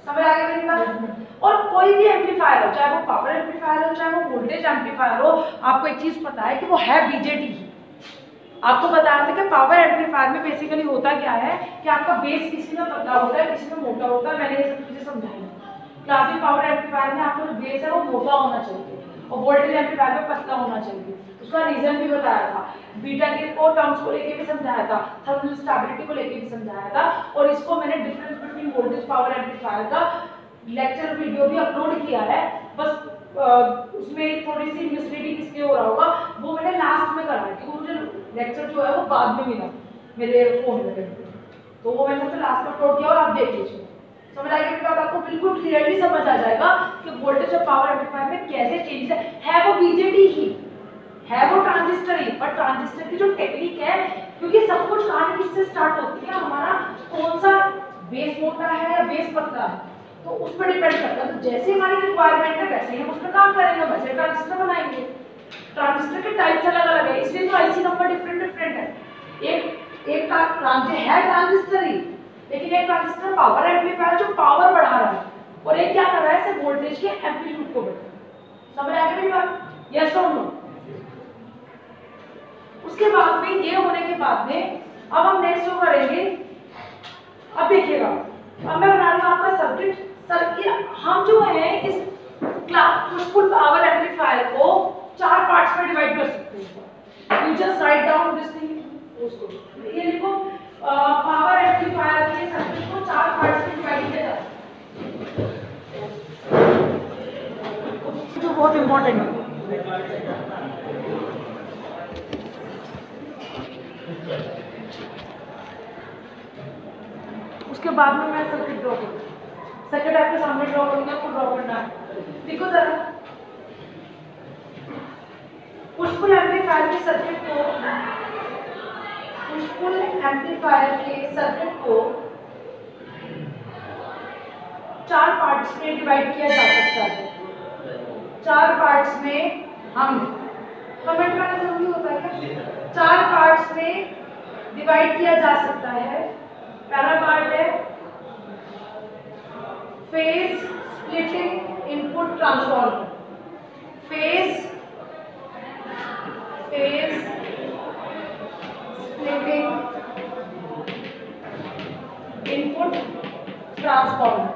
समझ आ गया मेरी बात। और कोई भी एम्पलीफायर हो, चाहे वो पावर एम्पलीफायर हो, चाहे वो वोल्टेज एम्पलीफायर हो, आपको एक चीज पता है कि वो है बीजेटी ही। आपको बताया था कि पावर एम्पलीफायर में बेसिकली होता क्या है कि आपका बेस किसी में पतला होता है, किसी में मोटा होता है, मैंने ये सब चीजें समझाई। क्लास B पावर एम्पलीफायर में आपको जो बेस है वो मोटा होना चाहिए और वोल्टेज एम्पलीफायर में पतला होना चाहिए। उसका रीजन भी बताया था, बीटा के को टर्म्स को लेके भी समझाया था, थर्मल स्टेबिलिटी को लेके भी समझाया था, और इसको मैंने difference between voltage power amplifier का लेक्चर वीडियो भी अपलोड किया है। बस उसमें थोड़ी सी मिसलीडिंग इसलिए हो रहा होगा, वो मैंने लास्ट में करा है क्योंकि मुझे लेक्चर जो है वो बाद में मिला मेरे फोन में, तो वो मैंने सबसे लास्ट में अपलोड किया और आप देख लीजिए। समझ आएगी मेरी बात, आपको बिल्कुल क्लियरली समझ आ जाएगा कि वोल्टेज और पावर एम्पलीफायर में कैसे चेंज है वो बीजेटी ही है, वो ट्रांजिस्टर ही, पर ट्रांजिस्टर की जो टेक्निक है, क्योंकि सब कुछ कहानी किससे स्टार्ट होती है, हमारा कौन सा बेस मोटा है या बेस पतला है, तो उस पर डिपेंड करता है। तो जैसे हमारी रिक्वायरमेंट है वैसे ही हम उस पर काम करेंगे, वैसे ट्रांजिस्टर बनाएंगे। ट्रांजिस्टर के टाइप्स अलग अलग है, इसलिए तो आईसी नंबर डिफरेंट डिफरेंट है। एक ट्रांजिस्टर ही, लेकिन एक ट्रांजिस्टर पावर एम्पलीफायर जो पावर बढ़ा रहा है, और एक क्या कर रहा है, सिर्फ वोल्टेज के एम्पलीट्यूड को बढ़ा रहा है। समझ आ गई मेरी बात, यस और नो। उसके बाद में ये होने के बाद में अब हम नेक्स्ट जो करेंगे, अब देखिएगा, अब मैं बना रही हूँ आपका सर्किट। हम जो है इस पुश पुल पावर एम्पलीफायर को 4 पार्ट्स में डिवाइड कर सकते हैं। You just write down this thing, उसको ये लिखो, पावर एम्पलीफायर के सर्किट को 4 पार्ट्स में डिवाइड किया जाता है, जो बहुत इंपॉर्टेंट है। बाद में मैं सर्किट ड्रॉ करूँ, सर्किट आपके सामने ड्रॉ करूँगा, आपको ड्रॉ करना है। देखो जरा पुश पुल एम्पलीफायर के सर्किट को, पुश पुल एम्पलीफायर के सर्किट को 4 पार्ट्स में डिवाइड किया जा सकता है। 4 पार्ट्स में हम कमेंट करना जरूरी होता है क्या? 4 पार्ट्स में डिवाइड किया जा सकता है। पहला पार्ट है phase splitting input transformer. Phase splitting input transformer.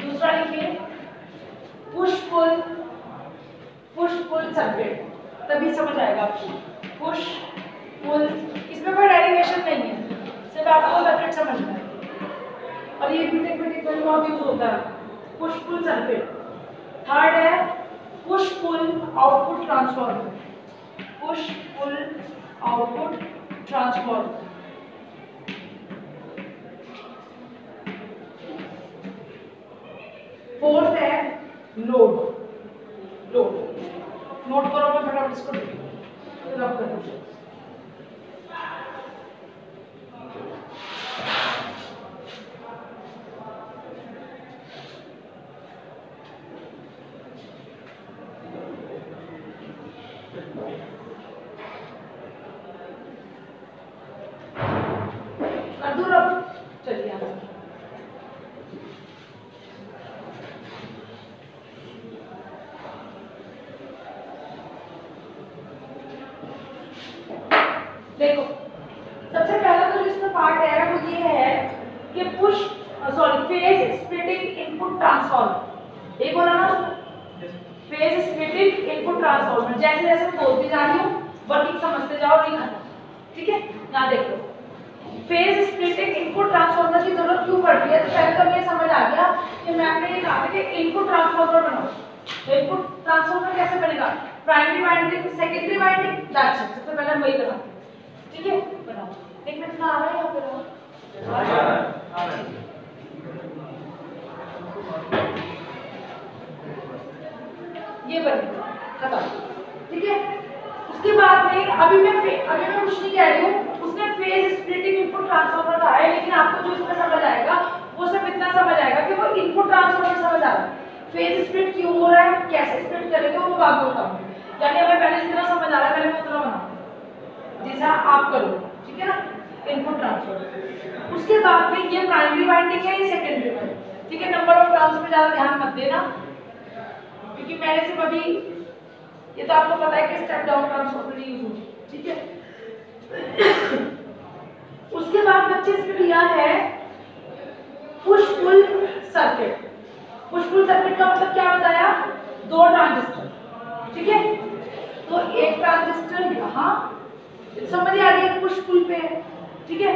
दूसरा लिखिए पुश पुल सर्किट, तभी समझ आएगा आपको। पुश पुल, इसमें कोई डेरिवेशन नहीं है, सिर्फ आपको सर्किट समझना है। और ये बीटेक में बहुत यूज होता है पुश पुल सर्किट। थर्ड है push pull output transformer. Push pull output transformer. Fourth है लोड। नोट करो, मैं फटाफट इसको रब कर दूं। चलिए देखो, सबसे पहला तो जिसमें पार्ट है वो ये है कि फेज स्प्लिटिंग इनपुट ट्रांसफॉर्मर। एक बोला ना फेज स्प्लिटिंग इनपुट ट्रांसफॉर्मर। जैसे जैसे मैं बोलती जा रही हूँ वर्किंग समझते जाओ, नहीं खत्म, ठीक है? यहाँ देखो फेज स्प्लिटिंग इनपुट ट्रांसफॉर्मर की जरूरत क्यों पड़ती है। तो पहले तो ये समझ आ गया कि मैं आपने ये कहा था कि इनपुट ट्रांसफॉर्मर बनाओ। इनपुट ट्रांसफॉर्मर कैसे बनेगा? Primary winding, secondary winding, that's it. सबसे पहले वही बनाओ, ठीक है? बनाओ। एक मिनट ना आ रहा है यहाँ पे ये बनेगा, खत्म, ठीक है? उसके बाद में अभी मैं कुछ नहीं कह रही हूँ, उसने फेज स्प्लिटिंग इनपुट ट्रांसफॉर्मर कहा है, लेकिन आपको जो इसमें समझ आएगा वो सिर्फ इतना समझ आएगा कि वो इनपुट ट्रांसफॉर्मर समझ आ रहा है। फेज स्प्लिट क्यों हो रहा है, कैसे स्प्लिट करेंगे वो बाद में बताऊंगी। यानी हमें पहले जितना समझ आ रहा है पहले मैं उतना बनाऊंगा जैसा आप करो, ठीक है ना? Input transformer. उसके बाद में ये प्राइमरी वाइंडिंग है, ये सेकेंडरी वाइंडिंग, ठीक है? नंबर ऑफ टर्न्स पे ज्यादा ध्यान मत देना, क्योंकि मैंने सिर्फ अभी ये तो आपको पता है कि स्टेप डाउन ट्रांसफॉर्मर यूज होती है, ठीक है? उसके बाद बच्चे इसमें लिया है push pull circuit. Push pull circuit का मतलब क्या बताया? 2 ट्रांजिस्टर, ठीक है? तो एक ट्रांजिस्टर यहाँ समझ आ रही है पुश पुल पे, ठीक है?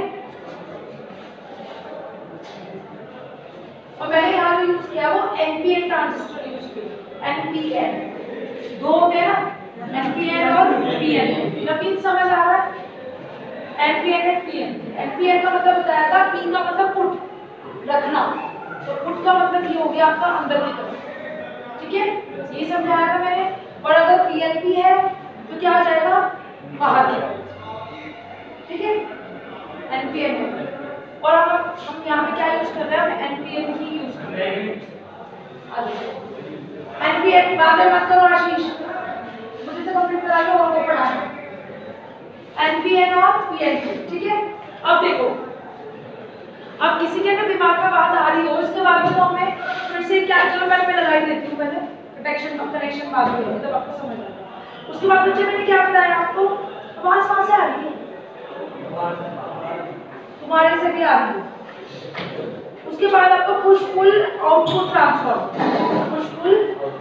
और मैंने यहाँ जो यूज किया वो एनपीएन ट्रांजिस्टर यूज किया। एनपीएन 2 होते हैं ना, एनपीएन और पीएन। नवीन समझ आ रहा है? NPN and PN. एनपीएन का मतलब बताया था, पी का मतलब पुट रखना, तो पुट का मतलब ये हो गया आपका अंदर की तरफ, ठीक है? ये समझाया था मैंने। और अगर पीएनपी है तो क्या हो जाएगा? बाहर की तरफ, ठीक है? एनपीएन है। और अब हम यहाँ पे क्या यूज कर रहे हैं? हम एनपीएन ही यूज कर रहे हैं। एनपीएन बाद में मत करो आशीष, मुझे तो कंप्लीट करा लो और वो पढ़ा है। एनपीएन और पीएनपी, ठीक है? अब देखो, अब किसी के ना दिमाग में बात आ रही हो, इसके बाद में तो हमें फिर से क्या, चलो पहले मैं लगा ही देती हूँ, पहले प्रोटेक्शन का कनेक्शन बाद में होगा तब आपको समझ आएगा। उसके बाद बच्चे मैंने क्या बताया आपको? आवाज कहाँ से आ रही है? तुम्हारे से भी आ रही है। उसके बाद आपको push pull output transformer, push pull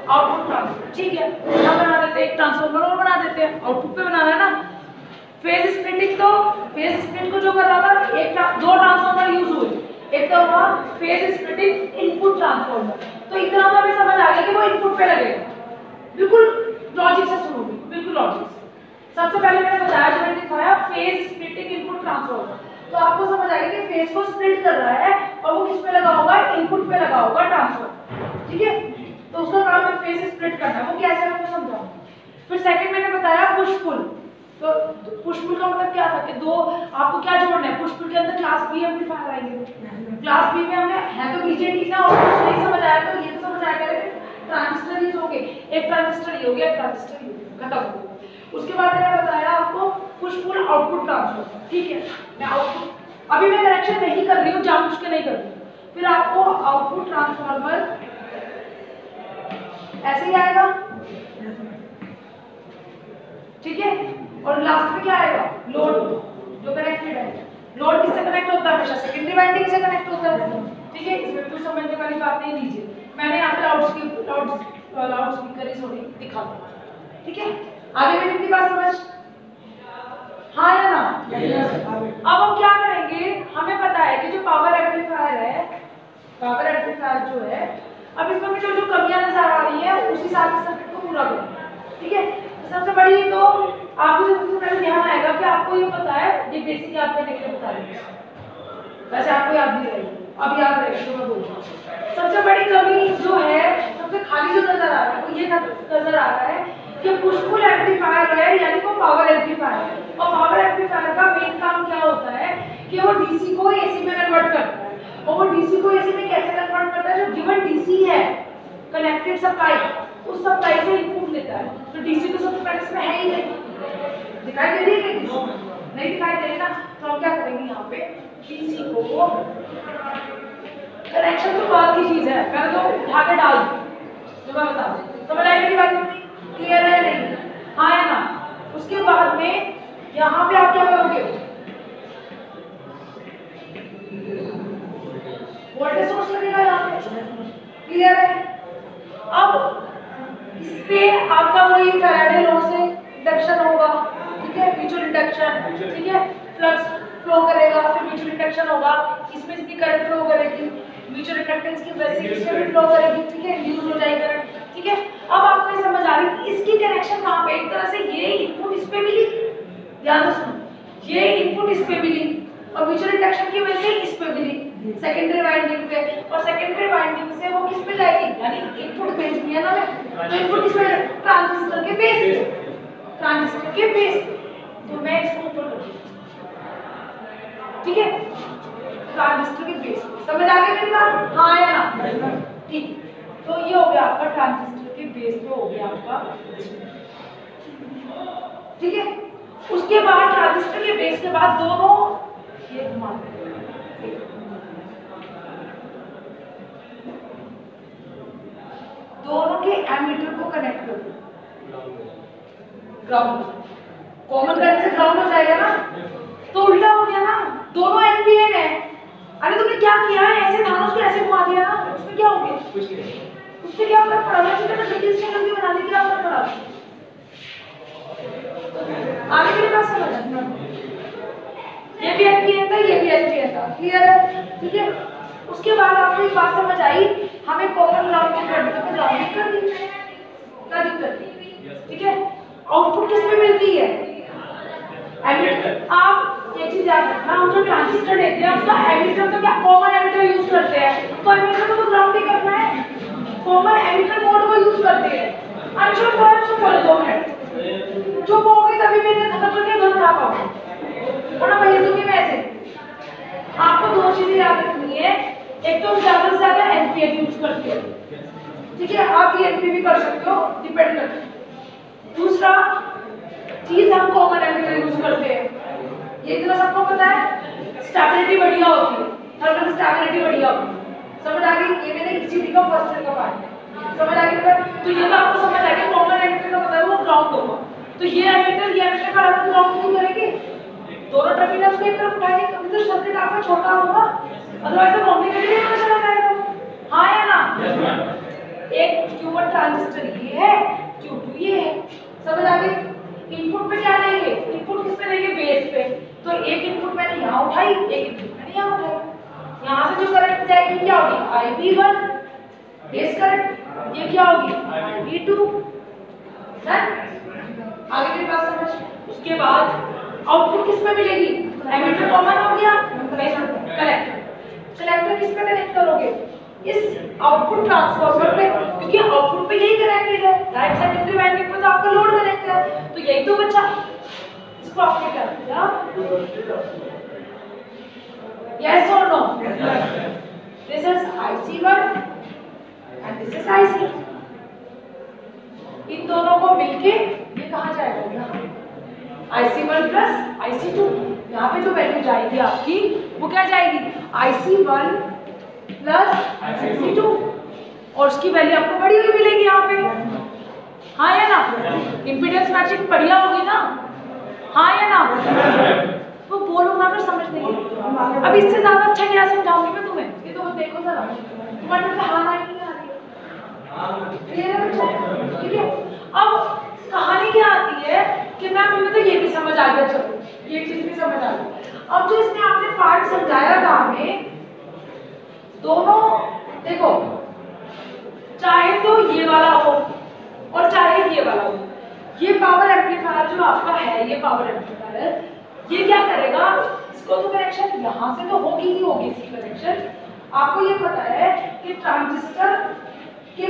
output transformer, ठीक है? क्या बना देते हैं? एक ट्रांसफॉर्मर और बना देते हैं, आउटपुट पे बनाना है ना। फेज स्प्लिटिंग, तो फेज स्प्लिट को जो कर रहा था, 2 ट्रांसफॉर्मर यूज हुए। एक तो हुआ फेज स्प्लिटिंग इनपुट ट्रांसफॉर्मर, तो इतना तो हमें समझ आ गया कि वो इनपुट पे लगेगा। बिल्कुल लॉजिक से शुरू हुई, बिल्कुल लॉजिक से। सबसे पहले मैंने बताया, जो मैंने दिखाया फेज स्प्लिटिंग इनपुट फेज को स्प्लिट कर रहा है और वो किस पे लगा होगा, इनपुट पे लगा होगा ट्रांसफर, ठीक है। तो उसका काम है फेज स्प्लिट करना है, वो कैसे आपको समझाऊंगा। फिर सेकंड मैंने बताया पुश पुल। तो पुश पुल का मतलब क्या था कि दो आपको क्या जोड़ना है, पुश पुल के अंदर क्लास बी एम्पलीफायर आएंगे, क्लास बी में हमने है तो बीजेटी ना, और कुछ नहीं समझ आया तो ये तो समझ आया करेंगे ट्रांजिस्टर ही होंगे, एक ट्रांजिस्टर ही हो गया, एक ट्रांजिस्टर ही हो गया, खत्म हो गया। उसके बाद मैंने बताया आपको पुश पुल आउटपुट ट्रांसफर, ठीक है। मैं आउटपुट अभी मैं करेक्शन नहीं कर रही हूँ, जानबूझ के नहीं कर रही हूँ। फिर आपको आउटपुट ट्रांसफार्मर ऐसे ही आएगा, ठीक है। और लास्ट में क्या आएगा, लोड जो कनेक्टेड है। लोड किससे कनेक्ट होता है, हमेशा सेकेंडरी वाइंडिंग से कनेक्ट होता है, ठीक है। इसमें कुछ समझने वाली बात नहीं, लीजिए मैंने यहाँ पे लाउड स्पीकर ही सॉरी दिखा दूँ, ठीक है। आगे मेरी इतनी बात समझ, हाँ या ना। अब हम क्या करेंगे, हमें पता है कि जो पावर एम्पलीफायर है, पावर एम्पलीफायर जो है, अब इसमें जो जो कमियां नजर आ रही है उसी हिसाब से सर्किट को पूरा करें, ठीक है। सबसे बड़ी तो आपको सबसे पहले ध्यान आएगा कि आपको ये पता है, ये बेसिक याद करने के लिए बता रही हूँ, वैसे आपको याद नहीं रहेगी, अब याद रहेगी तो मैं बोल रहा हूँ। सबसे बड़ी कमी जो है, सबसे खाली जो नजर आ रहा है वो ये नजर आ रहा है कि पुश पुल एम्पलीफायर है, यानी वो पावर एम्पलीफायर है। और पावर एम्पलीफायर का मेन काम क्या होता है कि वो डीसी को एसी में कन्वर्ट करता है। और वो डीसी को एसी में कैसे कन्वर्ट करता है, जो गिवन डीसी है कनेक्टेड सप्लाई, उस सप्लाई से इनपुट लेता है। तो डीसी तो सबसे पहले इसमें है ही नहीं, दिखाई दे रही है नहीं दिखाई दे रही ना, तो हम क्या करेंगे, यहाँ पे डीसी को कनेक्शन तो बात की चीज है, पहले तो उठा के डाल दो, जो मैं बता दूं, समझ आई मेरी बात, क्लियर है नहीं, हाँ या ना। उसके बाद में यहाँ पे आप क्या करोगे, वोल्टेज सोर्स लगेगा यहाँ पे, क्लियर है। अब इस पे आपका वही फैराडे लॉ से इंडक्शन होगा, ठीक है, म्यूचुअल इंडक्शन, ठीक है, फ्लक्स फ्लो करेगा, फिर म्यूचुअल इंडक्शन होगा, इसमें जितनी करंट फ्लो करेगी म्यूचुअल इंडक्टेंस की वजह से इसमें भी फ्लो करेगी, ठीक है, इंड्यूस हो जाएगी करंट, ठीक है। अब आपको ये समझ आ रही इसकी कनेक्शन कहाँ पे, एक तरह से ये इनपुट इस पे मिली, ध्यान से सुनो, ये इनपुट इस पे मिली और म्यूचुअल इंडक्शन की वजह से इस पे मिली सेकेंडरी वाइंडिंग पे, और सेकेंडरी वाइंडिंग से वो किस पे जाएगी, यानी इनपुट भेज दिया ना मैं, तो इनपुट किस पे, ट्रांजिस्टर के बेस पे, ट्रांजिस्टर के बेस पे, तो मैं इसको ऊपर कर दूं, ठीक है, ट्रांजिस्टर के बेस पे। समझ आ गई मेरी बात, हाँ या ना, ठीक। तो ये हो गया आपका ट्रांजिस्टर के बेस पे हो गया आपका, ठीक है। उसके बाद ट्रांजिस्टर के बेस के बाद दोनों ये घुमा दोनों के एमीटर को कनेक्ट कर दो, ग्राउंड, कॉमन करने से ग्राउंड हो जाएगा ना, तो उल्टा हो गया ना, दोनों एनपीएन है। अरे तुमने क्या किया है, ऐसे धानुष को ऐसे घुमा दिया ना, उसमें क्या हो गया, उससे क्या फर्क पड़ा, मैं तुमने ब्रिटिश ने गलती बना दी, क्या फर्क पड़ा, आगे मेरी बात समझ, ये भी एनपीएन था, ये भी एनपीएन था, क्लियर है, ठीक है। उसके बाद आपको एक बात समझ आई, हमें कॉमन ग्राउंड के टर्मिनल पे ग्राउंडिंग कर दी, क्या दिक्कत, ठीक है। आउटपुट किस पे मिलती है, एमीटर। आप ये चीज याद रखना, हम जो ट्रांजिस्टर लेते हैं उसका एमीटर तो क्या कॉमन एमीटर यूज करते हैं, तो एमीटर को ग्राउंडिंग करना है, कॉमन एमीटर मोड को यूज करते हैं। अच्छा फर्स्ट बोलो 2 मिनट चुप हो गई, तभी मैंने खत्म करके घर उठा पाऊंगी, थोड़ा भेज दूंगी मैं ऐसे। आपको 2 चीजें याद रखनी है, एक तो ज्यादा से ज्यादा एनपीएन यूज करते हैं, ठीक है, आप टीएनपी भी कर सकते हो, डिपेंड करता है। दूसरा चीज हम कॉमन एमीटर यूज करते हैं, ये इतना सबको पता है, स्टेबिलिटी बढ़िया होती है, थर्मल स्टेबिलिटी बढ़िया होती है, समझ आ गई। ये मैंने ईसीडी का फर्स्ट ईयर का पार्ट है, समझ आ गई। तो ये तो आपको समझ आ गया, कॉमन एमीटर का पता है वो ग्राउंड होगा, तो ये एमीटर का आप ग्राउंड नहीं करेंगे, दोनों टर्मिनल्स को एक तरफ उठाएंगे, कभी तो सर्किट आपका छोटा होगा, अदरवाइज तो कॉम्प्लिकेटेड होता चला जाएगा, हाँ या ना। एक Q1 ट्रांजिस्टर ये है, Q2 ये है, समझ आ गई। इनपुट पे क्या लेंगे, इनपुट किस पे लेंगे, बेस पे, तो एक इनपुट मैंने यहाँ उठाई, एक इनपुट मैंने यहाँ उठाई, यहाँ से जो करंट जाएगी क्या होगी, IB1 बेस करंट, ये क्या होगी, IB2, आगे की बात समझ। उसके बाद आउटपुट किस पे मिलेगी, एमीटर कॉमन हो गया, कलेक्टर किस पे कनेक्ट करोगे? इस आउटपुट ट्रांसफार्मर पे, क्योंकि आउटपुट पे यही कनेक्टेड है, राइट सेकेंडरी वाइंडिंग पे तो आपका लोड कनेक्ट है, तो यही तो बचा। इसको आपने क्या किया? यस और no? This is IC1 and this is IC। इन दोनों को मिलके ये कहाँ जाएगा? यहाँ IC1 प्लस IC2। यहाँ पे जो वैल्यू जाएगी आपकी वो क्या जाएगी? IC1 प्लस IC2, और उसकी वैल्यू आपको बढ़ी हुई मिलेगी यहाँ पे। हाँ या ना? इम्पीडेंस मैचिंग बढ़िया होगी ना? हाँ या ना? तो बोलो ना, फिर समझ नहीं। अब इससे ज्यादा अच्छा क्या समझाऊंगी मैं तुम्हें? ये तो देखो जरा, तुम्हारे पे हाँ नहीं आ रही है। ठीक है, अब कहानी क्या आती है कि मैम हमें तो ये भी समझ आ गया, चलो ये चीज भी समझ आ गई। अब जो इसने आपने पार्ट समझाया था हमें, दोनों देखो, चाहे तो ये वाला हो और चाहे ये वाला हो, ये पावर एम्पलीफायर जो आपका है, ये पावर एम्पलीफायर, ये क्या करेगा? इसको तो कनेक्शन यहाँ से तो होगी ही होगी इसकी कनेक्शन। आपको ये पता है कि ट्रांजिस्टर के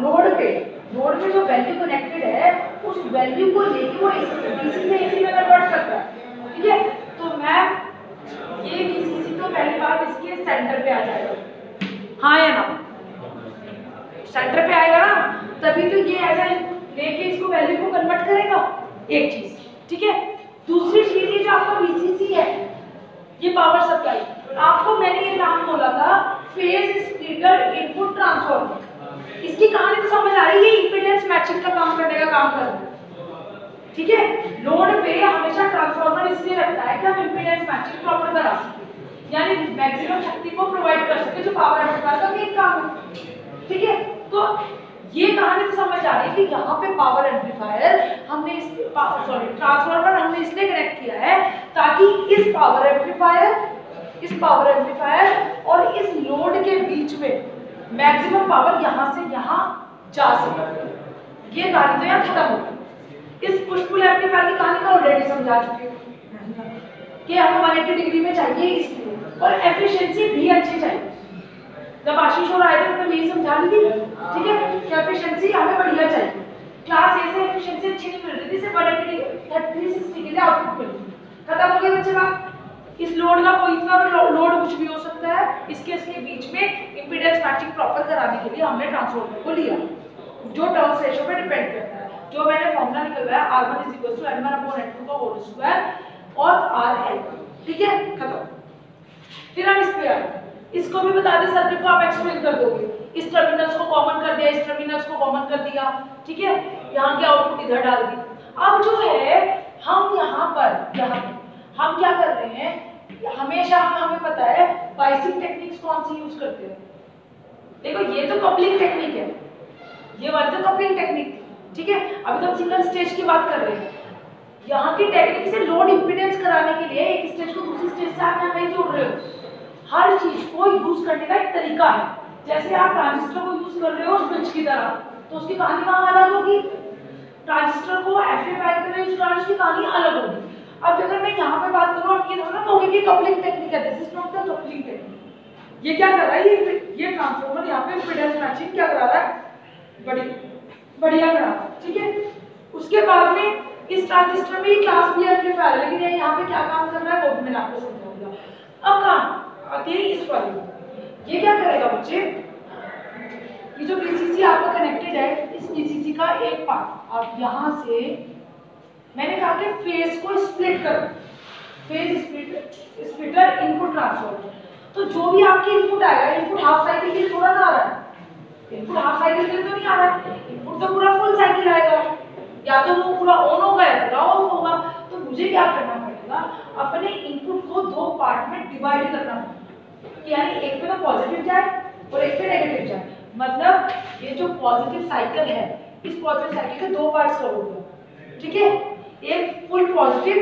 लोड पे जो वैल्यू कनेक्टेड है, उस वैल्यू को लेके वो डीसी से एसी में कन्वर्ट करता है। ठीक है, तो मैम ये डीसी तो पहली बात इसके सेंटर पे आ जाएगा। हाँ या ना? सेंटर पे आएगा ना, तभी तो ये ऐसा लेके इसको वैल्यू को कन्वर्ट करेगा। एक चीज, ठीक है। दूसरी चीज ये जो आपका VCC है, ये पावर सप्लाई, आपको मैंने ये नाम बोला था फेज स्प्लिटर इनपुट ट्रांसफार्मर। इसकी कहानी तो समझ आ रही है, ये इंपीडेंस मैचिंग का काम करने का काम करता है। ठीक है, लोड पे हमेशा ट्रांसफार्मर इसलिए रखता है कि हम इंपीडेंस मैचिंग प्रॉपर करा सके, यानी मैक्सिमम शक्ति को प्रोवाइड कर सके, जो पावर एम्पलीफायर का मेन काम है। ठीक है, तो ये कहानी तो समझ आ रही है कि यहाँ पे पावर एम्पलीफायर हमने ट्रांसफार्मर हमने इसलिए कनेक्ट किया है ताकि इस पावर एम्पलीफायर और इस लोड के बीच में मैक्सिमम पावर यहाँ से यहाँ जा सके। ये कहानी तो यहाँ खत्म होगी। इस पुश पुल एम्पलीफायर की कहानी को ऑलरेडी समझा चुके हैं कि हमें 180 डिग्री में चाहिए इसलिए, और एफिशिएंसी भी अच्छी चाहिए। जब आशीष और आए थे उन्होंने यही समझा दी थी, ठीक है, कि एफिशिएंसी हमें बढ़िया चाहिए। क्लास ए से एफिशिएंसी अच्छी नहीं मिल रही थी, सिर्फ 360 के लिए आउटपुट मिल रही। खत्म हो गया बच्चे बात। इस लोड का कोई इतना लोड कुछ भी हो सकता है, इसके बीच में इंपीडेंस मैचिंग प्रॉपर कराने के लिए हमने ट्रांसफार्मर को लिया, जो टर्न्स रेशियो पे डिपेंड करता है। जो मैंने फॉर्मूला निकलवाया R1 = N1/N2 का होल स्क्वायर और RL। ठीक है, खत्म। फिर हम इस पे आए, इसको भी बता दे सर्किट को आप एक्सप्लेन कर दोगे। इस टर्मिनल्स को कॉमन कर दिया, इस टर्मिनल्स को कॉमन कर दिया, ठीक है, यहाँ के आउटपुट इधर डाल दी। अब जो है हम यहाँ पर हम क्या कर रहे हैं, हमेशा हमें पता है बाइसिंग टेक्निक्स कौन सी यूज करते हैं। देखो ये तो कपलिंग टेक्निक है, ये वाली तो कपलिंग टेक्निक, ठीक है। अभी तो हम सिंगल स्टेज की बात कर रहे हैं। यहाँ की टेक्निक से लोड इंपीडेंस कराने के लिए एक स्टेज को दूसरी स्टेज से आप यहाँ नहीं जोड़ रहे हो। हर चीज को यूज करने का एक तरीका है। जैसे आप ट्रांजिस्टर को यूज कर रहे हो स्विच की तरह, तो उसकी कहानी कहाँ अलग होगी। ट्रांजिस्टर को एम्पलीफायर के लिए यूज करना, उसकी कहानी अलग होगी। अब अगर मैं यहाँ पे बात करूँ, आप ये देखो ना, कहोगे कि कपलिंग टेक्निक है, this is not the coupling technique. ये क्या कर रहा है, ये ट्रांसफार्मर यहाँ पे इंपीडेंस मैचिंग क्या करा रहा है, बढ़िया करा, ठीक है। उसके बाद में इस ट्रांजिस्टर में क्लास B एम्पलीफायर, लेकिन ये यहाँ पे क्या काम कर रहा है वो भी मैंने आपको समझाऊंगा। अब कहाँ आते हैं इस वाले, ये क्या करेगा बच्चे, ये जो VCC आपका कनेक्टेड है, इस VCC का एक पार्ट आप यहाँ से, मैंने कहा कि फेज को स्प्लिट करो, फेज स्प्लिटर इनपुट ट्रांसफार्मर। तो जो भी आपकी इनपुट आएगा, इनपुट हाफ साइकिल के लिए थोड़ा ना आ रहा है, इनपुट हाफ साइकिल के लिए तो नहीं आ रहा है, इनपुट तो पूरा फुल साइकिल आएगा। या तो वो पूरा ऑन होगा या पूरा ऑफ होगा। तो मुझे क्या करना पड़ेगा, अपने इनपुट को दो पार्ट में डिवाइड करना पड़ेगा, यानी एक पे तो पॉजिटिव जाए और एक पे नेगेटिव जाए। मतलब ये जो पॉजिटिव साइकिल है, इस पॉजिटिव साइकिल के दो पार्ट्स करोगे, ठीक है, एक फुल पॉजिटिव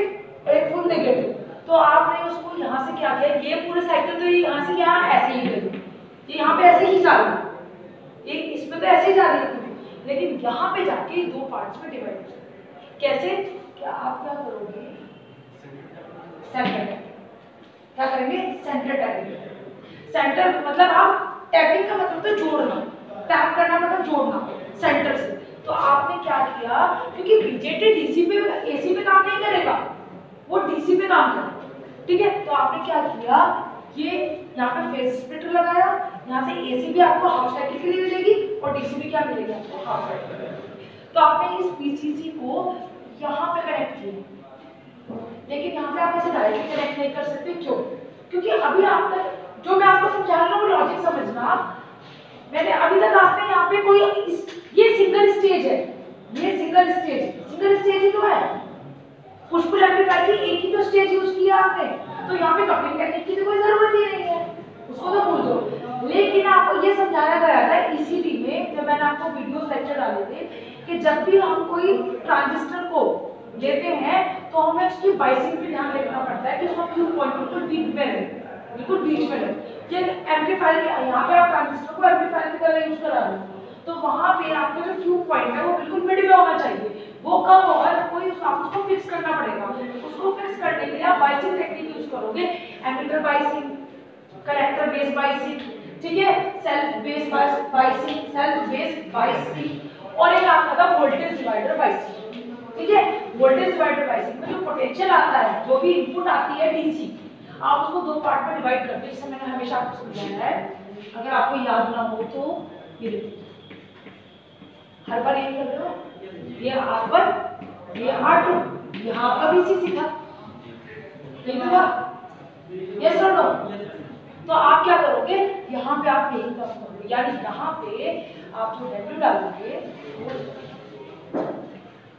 और एक फुल नेगेटिव। तो आपने उसको यहाँ से क्या किया, ये पूरे साइकिल तो यहाँ से यहाँ ऐसे ही कर दी, ये यहाँ पे ऐसे ही जा रही है, एक इसमें तो ऐसे ही जा रही है, लेकिन यहाँ पे जाके दो पार्ट्स में डिवाइड हो। कैसे, क्या आप क्या करोगे, सेपरेट, क्या करेंगे, सेंटर टैपिंग। सेंटर मतलब आप टैपिंग का मतलब तो जोड़ना, टैप करना मतलब जोड़ना सेंटर से। तो आपने क्या किया, क्योंकि बीजेटी डीसी पे एसी पे काम नहीं करेगा, वो डीसी पे काम करेगा, ठीक है। तो आपने क्या किया, ये यहाँ पे फेज स्प्लिटर लगाया, यहाँ से एसी भी आपको हाफ साइकिल के लिए मिलेगी और डीसी भी क्या मिलेगी आपको, हाफ साइकिल। तो आपने इस पीसीसी को यहाँ पे कनेक्ट किया, लेकिन यहाँ पे आप ऐसे डायरेक्टली कनेक्ट नहीं कर सकते, क्यों, क्योंकि अभी आप तक जो मैं आपको समझा रहा हूँ वो लॉजिक समझना। मैंने अभी तक आपने यहाँ पे कोई ये सिंगल स्टेज है, ये सिंगल स्टेज ही तो है, पुश पुल एम्पलीफायर की एक ही तो स्टेज यूज किया आपने, तो यहाँ पे कपलिंग टेक्निक की तो कोई जरूरत ही नहीं है, उसको तो भूल दो। लेकिन आपको ये समझाया गया था ईसीटी में, जब मैंने आपको वीडियोस लेक्चर डाले थे, कि जब भी हम कोई ट्रांजिस्टर को लेते हैं तो हमें उसकी बाइसिंग पे ध्यान रखना पड़ता है कि उसका क्यू पॉइंट बिल्कुल बीच में रहे, बिल्कुल बीच में रहे। कि एम्पलीफायर यहाँ पे आप ट्रांजिस्टर को एम्पलीफायर की तरह यूज करा रहे हो, तो वहां पे आपका जो ट्यूब पॉइंट है वो बिल्कुल मिड में होना चाहिए। वो कब होगा, कोई उसको फिक्स करना पड़ेगा, उसको फिक्स करने के लिए आप बाइसिंग टेक्निक यूज करोगे, emitter biasing, collector base biasing, ठीक है, self base biasing, self base biasing, और एक आपका था वोल्टेज डिवाइडर बाइसिंग, ठीक है। वोल्टेज डिवाइडर बाइसिंग में जो पोटेंशियल आता है, जो भी इनपुट आती है डीसी, आप उसको दो पार्ट में डिवाइड करते हैं, जैसे मैंने हमेशा आपको समझाया है। अगर आपको याद ना हो तो ये देखिए, हर बार यही कर रहे हो, ये R1, ये R2, यहाँ आपका BCC था, ठीक है, यस और नो। तो आप क्या करोगे, यहाँ पे आप यही काम करोगे, यानी यहाँ पे आप जो वैल्यू डालोगे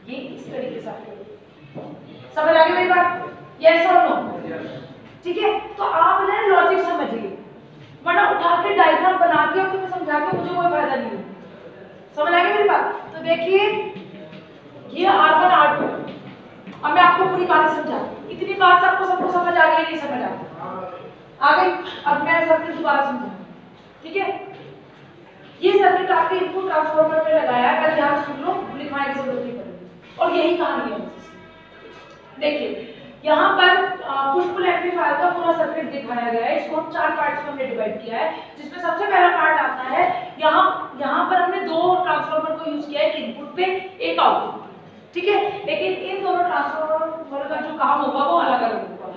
ये इस तरीके से समझ आ गई मेरी बात, यस और नो, ठीक है। तो आप ना लॉजिक समझिए, वरना उठा के डायग्राम बना के और तुम्हें समझा के मुझे कोई फायदा नहीं है, समझ आ गई मेरी बात। तो देखिए ये R1 R2, अब मैं आपको पूरी कहानी समझा, इतनी बात आपको सबको समझ आ गई, नहीं समझ आ गई। अब मैं सर्किट दोबारा समझाऊं, ठीक है। ये सर्किट आपके इनपुट ट्रांसफार्मर में लगाया है, पहले ध्यान सुन लो, लिखवाने की जरूरत नहीं पड़ेगी, और यही कहानी है। देखिए यहाँ पर पुश पुल एम्पलीफायर का पूरा सर्किट दिखाया गया है, इसको हम 4 पार्ट्स में हमने डिवाइड किया है, जिसमें सबसे पहला पार्ट आता है यहाँ पर हमने दो ट्रांसफार्मर को यूज किया है, एक इनपुट पे एक आउटपुट, ठीक है। लेकिन इन दोनों ट्रांसफार्मर का जो काम होगा वो अलग अलग होगा।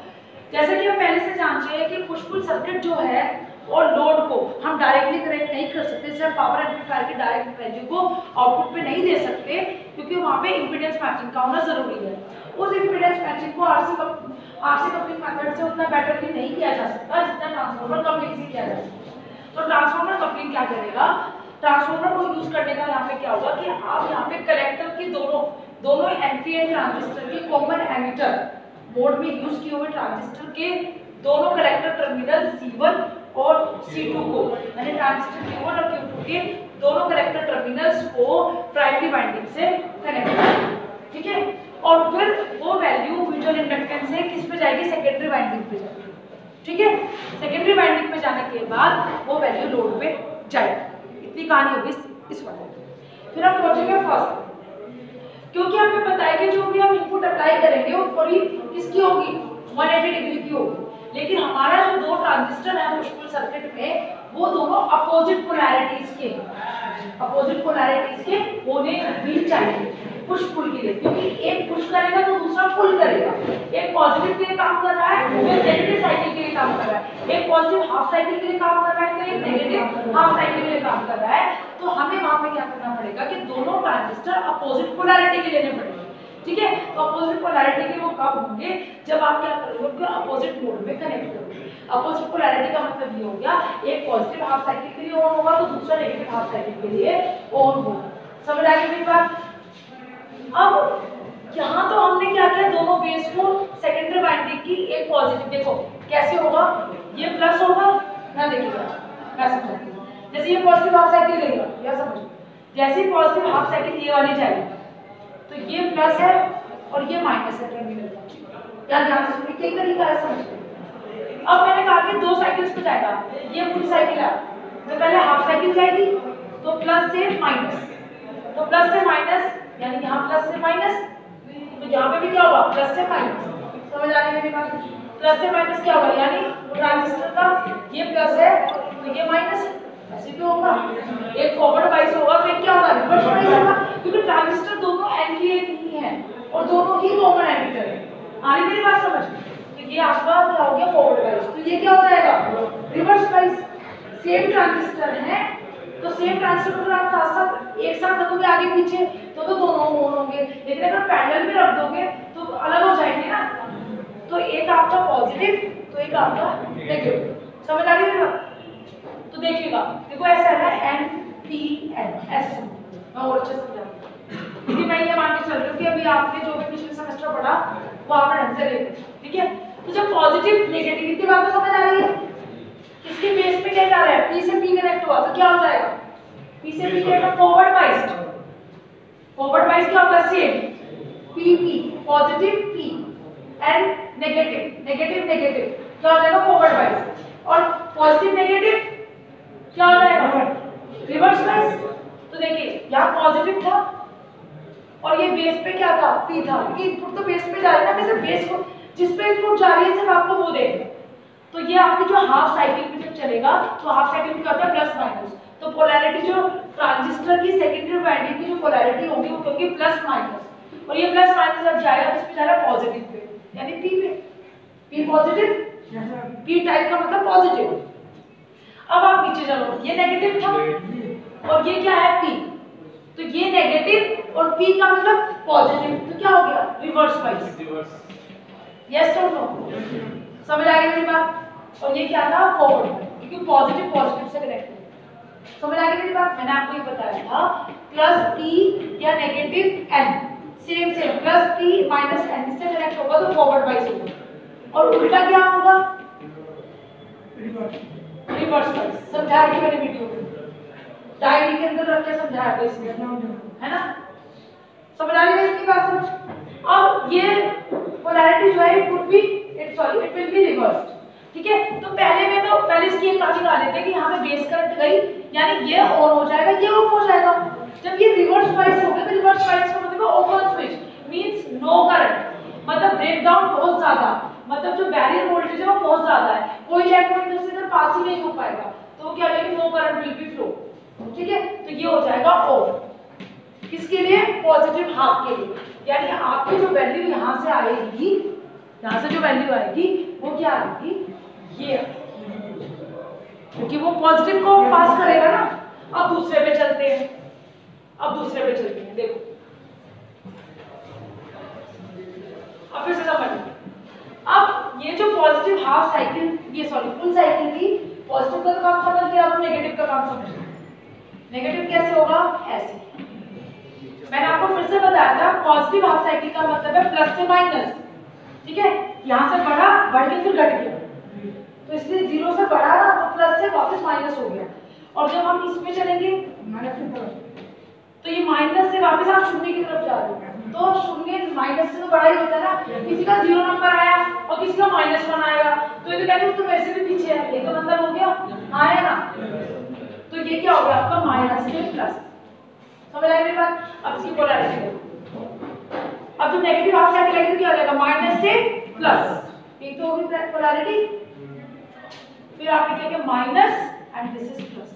जैसे कि हम पहले से जानते हैं कि पुश पुल सर्किट जो है और लोड को हम डायरेक्टली कनेक्ट नहीं कर सकते, इसलिए पावर एम्पलीफायर की डायरेक्ट वैल्यू को आउटपुट पे नहीं दे सकते, क्योंकि वहाँ पे इम्पीडेंस मैचिंग का होना जरूरी है। उस इम्पीडेंस मैचिंग को आरसी कपलिंग मेथड से उतना बेटरली नहीं किया जा सकता जितना ट्रांसफार्मर कपलिंग से किया जा सकता। तो ट्रांसफार्मर कपलिंग क्या करेगा, ट्रांसफार्मर को यूज करने का यहाँ पे क्या होगा कि आप यहाँ पे कलेक्टर की दोनों एनपीएन ट्रांजिस्टर के कॉमन एमिटर मोड में यूज किए हुए ट्रांजिस्टर के दोनों कलेक्टर टर्मिनल C1 और C2 को, यानी ट्रांजिस्टर Q1 और Q2 के दोनों कलेक्टर टर्मिनल्स को प्राइमरी वाइंडिंग से कनेक्ट करेंगे, ठीक है। और फिर वो वैल्यू म्यूचुअल इंडक्टेंस से किस पे जाएगी, सेकेंडरी वाइंडिंग पे जाएगी, ठीक है। सेकेंडरी वाइंडिंग पे जाने के बाद वो वैल्यू लोड पे जाएगी। इतनी कहानी होगी इस वाले। फिर हम पहुंचेंगे फर्स्ट, क्योंकि हमें पता है कि जो भी हम इनपुट अप्लाई करेंगे वो पूरी किसकी होगी, 180 डिग्री की होगी। लेकिन हमारा जो दो ट्रांजिस्टर है पुश पुल सर्किट में, वो दोनों अपोजिट पोलैरिटीज के होने भी चाहिए पुश पुल के लिए, क्योंकि एक पुश करेगा तो दूसरा पुल करेगा। एक पॉजिटिव के लिए काम कर रहा है, एक नेगेटिव साइकिल के लिए काम कर रहा है, एक पॉजिटिव हाफ साइकिल के लिए काम कर रहा है तो एक नेगेटिव हाफ साइकिल के लिए काम कर रहा है। तो हमें वहां पे क्या करना पड़ेगा कि दोनों ट्रांजिस्टर अपोजिट पोलैरिटी के लेने पड़ेंगे, ठीक है। तो अपोजिट पोलैरिटी के वो कब होंगे, जब आप क्या करोगे, उनको अपोजिट मोड में कनेक्ट करोगे। अपोजिट पोलैरिटी का मतलब ये हो गया, एक पॉजिटिव हाफ साइकिल के लिए ऑन होगा तो दूसरा नेगेटिव हाफ साइकिल के लिए ऑन होगा। समझ आ गई मेरी बात। अब यहाँ तो हमने क्या किया, दोनों बेस को सेकेंडरी वाइंडिंग की एक पॉजिटिव, देखो कैसे होगा, ये प्लस होगा ना, देखिएगा मैं समझाती हूँ। जैसे ये पॉजिटिव हाफ साइकिल लेगा, या समझो जैसे पॉजिटिव हाफ साइकिल ये वाली जाएगी तो ये प्लस है और ये माइनस है टर्मिनल का, या ध्यान से सुनिए कई तरीका है समझते। अब मैंने कहा कि दो साइकिल्स पे जाएगा, ये पूरी साइकिल है तो पहले हाफ साइकिल जाएगी तो प्लस से माइनस, तो प्लस से माइनस यानी यहाँ प्लस से माइनस, तो यहाँ पे भी क्या होगा, प्लस से माइनस। समझ आ रही है मेरी बात। प्लस से माइनस क्या होगा, यानी ट्रांजिस्टर का ये प्लस है तो ये माइनस है, ऐसे भी होगा। एक फॉरवर्ड वाइज होगा तो एक क्या होगा, रिवर्स वाइज होगा, क्योंकि ट्रांजिस्टर दोनों एन के ही है और दोनों ही कॉमन एमिटर है। आ रही मेरी बात समझ? तो ये आपका क्या हो गया, फॉरवर्ड वाइज, तो ये क्या हो जाएगा, रिवर्स वाइज। सेम ट्रांजिस्टर है तो सेम ट्रांजिस्टर को आप साथ साथ एक साथ रखोगे आगे पीछे तो दोनों ऑन होंगे, लेकिन अगर पैरेलल में रख दोगे तो अलग हो जाएंगे ना। तो एक आपका पॉजिटिव तो एक आपका नेगेटिव, समझ आ रही है ना? तो देखिएगा, देखो ऐसा है एन पी एन, ऐसे मैं और अच्छे से समझाऊंगी, क्योंकि मैं ये मान के चल रही हूँ कि अभी आपने जो भी पिछले सेमेस्टर पढ़ा वो आपने ढंग से देखा, ठीक है? तो जब पॉजिटिव नेगेटिव की बात तो समझ आ रही है, इसके बेस पे क्या जा रहा है, पी से पी कनेक्ट हुआ तो क्या हो जाएगा, पी से P connect forward wise, forward wise क्या होगा, same P P positive P and negative negative negative क्या हो जाएगा, फॉरवर्ड वाइज। और पॉजिटिव नेगेटिव क्या हो जाएगा, रिवर्स वाइज। तो देखिए यहाँ पॉजिटिव था और ये बेस पे क्या था, पी था, क्योंकि इनपुट तो बेस पे जा रही है ना, वैसे बेस को जिस पे इनपुट जा रही है सिर्फ आपको वो देखना। तो ये आपकी जो हाफ साइकिल में जब चलेगा तो हाफ साइकिल में क्या होता है, प्लस माइनस, तो पोलैरिटी जो ट्रांजिस्टर की सेकेंडरी वाइंडिंग की जो पोलैरिटी होगी वो क्योंकि प्लस माइनस, और ये प्लस माइनस जब जाएगा तो इस पे जा रहा है पॉजिटिव पे, यानी पी पे, पी पॉजिटिव, पी टाइप का मतलब पॉजिटिव। अब आप नीचे चलो, ये नेगेटिव था और ये क्या है, पी, तो ये नेगेटिव और पी का मतलब पॉजिटिव, तो क्या हो गया, रिवर्स वाइज। यस और नो, समझ आ गई मेरी बात? और ये क्या था, फॉरवर्ड, क्योंकि पॉजिटिव पॉजिटिव से कनेक्ट है। समझ आ गई मेरी बात? मैंने आपको ये बताया था प्लस पी या negative N same same, plus P minus N इससे कनेक्ट होगा तो फॉरवर्ड वाइज होगा, और उल्टा क्या होगा, रिवर्स वाइज। समझाया कि मैंने वीडियो में डायरी के अंदर रख के समझाया था इसमें, है ना? समझ आ रही है इसकी बात? समझ। अब ये पोलैरिटी जो है इट विल बी रिवर्स्ड, ठीक है? तो पहले इसकी एक लॉजिक आ लेते हैं कि यहाँ पे बेस करंट गई, यानी ये ऑन हो जाएगा, ये ऑफ हो जाएगा। जब ये रिवर्स वाइज हो गया तो रिवर्स वाइज का मतलब open switch means no current, मतलब ब्रेकडाउन बहुत ज्यादा, मतलब जो बैरियर वोल्टेज है वो बहुत ज्यादा है, कोई इलेक्ट्रॉन इधर से इधर पास ही नहीं हो पाएगा, तो क्या लेकिन no current will be flow, ठीक है? तो ये हो जाएगा ऑफ, किसके लिए, पॉजिटिव हाफ के लिए, यानी आपकी जो वैल्यू यहाँ से आएगी, यहाँ से जो वैल्यू आएगी वो क्या आएगी, ये, क्योंकि वो पॉजिटिव को पास करेगा ना। अब दूसरे पे चलते हैं, देखो अब फिर से समझ, अब ये जो पॉजिटिव हाफ साइकिल, ये सॉरी फुल साइकिल थी, पॉजिटिव का काम समझ लिया, अब नेगेटिव का काम समझ लिया। नेगेटिव कैसे होगा, ऐसे, मैंने आपको फिर से बताया था पॉजिटिव हाफ साइकिल का मतलब है प्लस से माइनस, ठीक है? यहाँ से बढ़ा, बढ़ के फिर घट गया, तो इसलिए जीरो से बढ़ा ना तो प्लस से वापस माइनस हो गया, और जब हम इसमें चलेंगे तो ये माइनस से वापस आप शून्य की तरफ जा रहे हो, तो शून्य माइनस से तो बड़ा ही होता है ना, किसी का 0 नंबर आया और किसी का -1 आएगा, तो ये तो कहते हैं तो वैसे भी पीछे है, ये तो मतलब हो गया आया ना, तो ये क्या हो गया आपका माइनस से प्लस। समझ आई मेरी बात? अब इसकी पोलैरिटी देखो, अब जब नेगेटिव हाफ साइकिल लगेगी तो क्या हो जाएगा, माइनस से प्लस, एक तो होगी पोलैरिटी, फिर आप लिखेंगे minus and this is plus.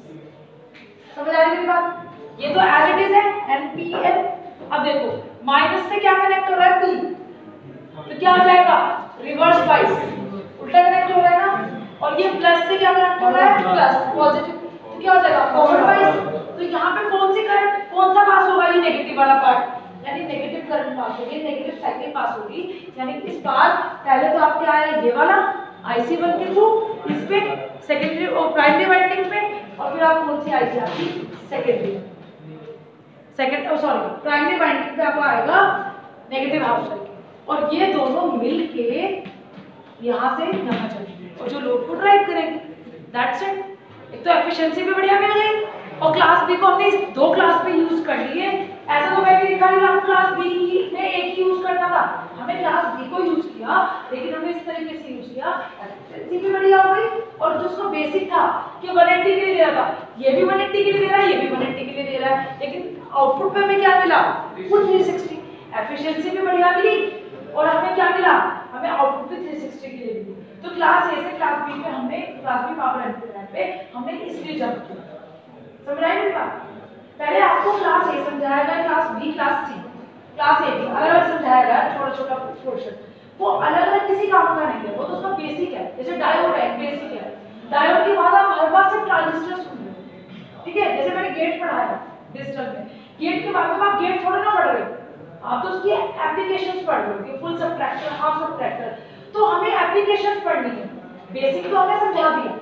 समझ आ रही मेरी बात? ये तो एज इट इज है NPN। अब देखो माइनस से क्या कनेक्ट हो रहा है, P, तो क्या हो जाएगा, रिवर्स वाइज, उल्टा कनेक्ट हो रहा है ना, और ये प्लस से क्या कनेक्ट हो रहा है, प्लस पॉजिटिव, तो क्या हो जाएगा, फॉरवर्ड वाइज। तो यहाँ पे कौन सी करंट, कौन सा पास होगा, ये नेगेटिव वाला पार्ट, यानी नेगेटिव करंट पास होगी, नेगेटिव साइकिल पास होगी, यानी इस बार पहले तो आपके आया ये वाला IC1 के थ्रू, इस पे सेकेंडरी और प्राइमरी वाइंडिंग पे, और फिर आप कौन सी आएगी आपकी सेकेंडरी, प्राइमरी वाइंडिंग पे आपको आएगा नेगेटिव हाफ साइकिल, और ये दोनों मिलके यहाँ से यहाँ चलेंगे और जो लोड को ड्राइव करेंगे, दैट्स इट। एक तो एफिशिएंसी भी बढ़िया मिल गई, और क्लास बी को हमने इस 2 क्लास पे यूज कर लिए। ऐसा तो मैं भी लिखा नहीं आपको क्लास बी में एक ही यूज करना था, हमें क्लास बी को यूज किया, लेकिन हमने इस तरीके से यूज किया, एफिशिएंसी भी बढ़िया हो गई, और जो उसको बेसिक था कि 180 के लिए दे रहा था, ये भी 180 के लिए दे रहा है, ये भी 180 के लिए दे रहा है, लेकिन आउटपुट पे हमें क्या मिला, फुल 360, एफिशिएंसी भी बढ़िया मिली, और हमें क्या मिला, हमें आउटपुट भी 360 के लिए भी। तो क्लास ए से क्लास बी पे हमने क्लास बी पावर एम्पलीफायर पे हमने इसलिए जंप किया। समझ आई मेरी बात? पहले आपको क्लास ए समझाया गया, class B, class C, class A अलग अलग समझाया गया, छोटा छोटा पोर्शन। वो अलग अलग किसी काम का नहीं है, वो तो उसका बेसिक है। जैसे डायोड है, बेसिक है। डायोड के बाद आप हर बार से ट्रांजिस्टर सुन रहे हो, ठीक है? जैसे मैंने गेट पढ़ाया डिजिटल में, गेट के बाद में आप गेट थोड़ा ना पढ़ रहे हो, आप तो उसकी एप्लीकेशंस पढ़ रहे हो कि फुल सबट्रैक्टर, हाफ सबट्रैक्टर। तो हमें एप्लीकेशंस पढ़नी है, बेसिक तो हमें समझा दिया।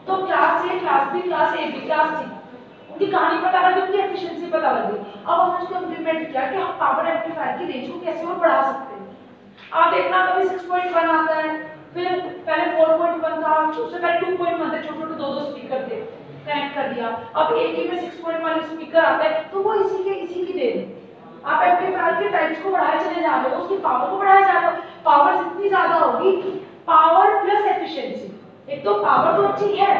तो class A, class B, class A B, class C, उनकी कहानी पता लगी, उनकी एफिशिएंसी पता लगी। अब हमने उसको इंप्लीमेंट किया कि हम पावर एम्पलीफायर की रेंज को कैसे और बढ़ा सकते हैं। आप देखना कभी 6.1 आता है, फिर पहले 4.1 था, उससे पहले 2.1 थे, छोटे छोटे दो स्पीकर थे, कनेक्ट कर दिया। अब एक ही में 6.1 स्पीकर आता है, तो वो इसी की देन है। आप एम्पलीफायर के टाइप्स को बढ़ाए चले जा रहे हो, उसकी पावर को बढ़ाया जा रहे हो। पावर जितनी ज्यादा होगी, पावर प्लस एफिशिएंसी, एक तो पावर तो अच्छी है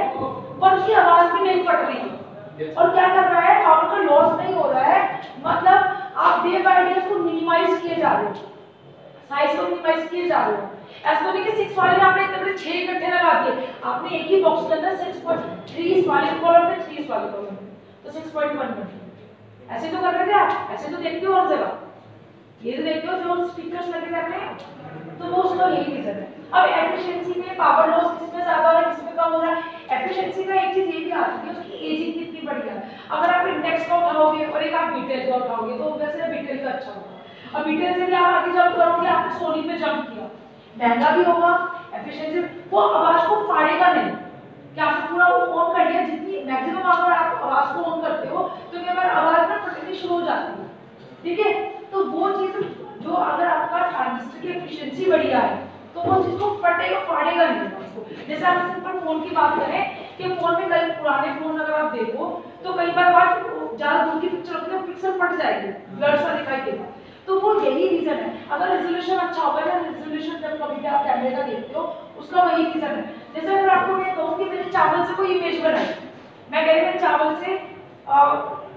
पर उसकी आवाज भी नहीं फट रही है। और क्या कर रहा है, पावर का लॉस नहीं हो रहा है, मतलब आप डे बाय डे उसको मिनिमाइज किए जा रहे हो, साइज को मिनिमाइज किए जा रहे हो। ऐसा नहीं कि 6 वाले आपने इतने 6 इकट्ठे लगा दिए, आपने एक ही बॉक्स के अंदर 6.3 वाले कॉलम में 3 वाले कॉलम में, तो 6.1 बन गया। ऐसे तो कर रहे थे आप, ऐसे तो देखते हो हर जगह, ये तो देखते हो जो स्पीकर्स लगे रहते हैं, तो वो उसका यही रीजन है। अब एफिशिएंसी में पावर लॉस किसमें ज्यादा हो रहा है, किसमें कम हो रहा है। एफिशिएंसी का एक चीज ये भी आती है, उसकी एजिंग कितनी बढ़िया है। अगर आप इंडेक्स का उठाओगे और एक आप बीटेल का उठाओगे, तो वैसे बीटेल का अच्छा होगा। अब बीटेल से भी आप आगे जंप करोगे, आपने सोनी पे जंप किया, महंगा भी होगा, एफिशिएंसी, वो आवाज को फाड़ेगा नहीं कि आपने पूरा ऑन कर दिया। जितनी मैक्सिमम अगर आप आवाज को ऑन करते हो तो कई बार आवाज ना फटनी शुरू हो जाती है, ठीक है? तो वो चीज जो अगर आपका ट्रांजिस्टर की एफिशिएंसी बढ़िया है, तो वो चीज को फटेगा फाड़ेगा नहीं उसको। जैसे आप सिंपल फोन की बात करें कि फोन में कई पुराने फोन अगर आप देखो तो कई बार ज्यादा दूर की पिक्चर होती है, पिक्सल फट जाएगी, ब्लर सा दिखाई देगा। तो वो यही रीजन है। अगर रेजोल्यूशन अच्छा होगा ना, रेजोल्यूशन जब कभी भी आप कैमरे का देखते हो, उसका वही रीजन है। जैसे अगर आपको मैं कहूँ कि मैंने चावल से कोई इमेज बनाई, मैं कह रही मैंने चावल से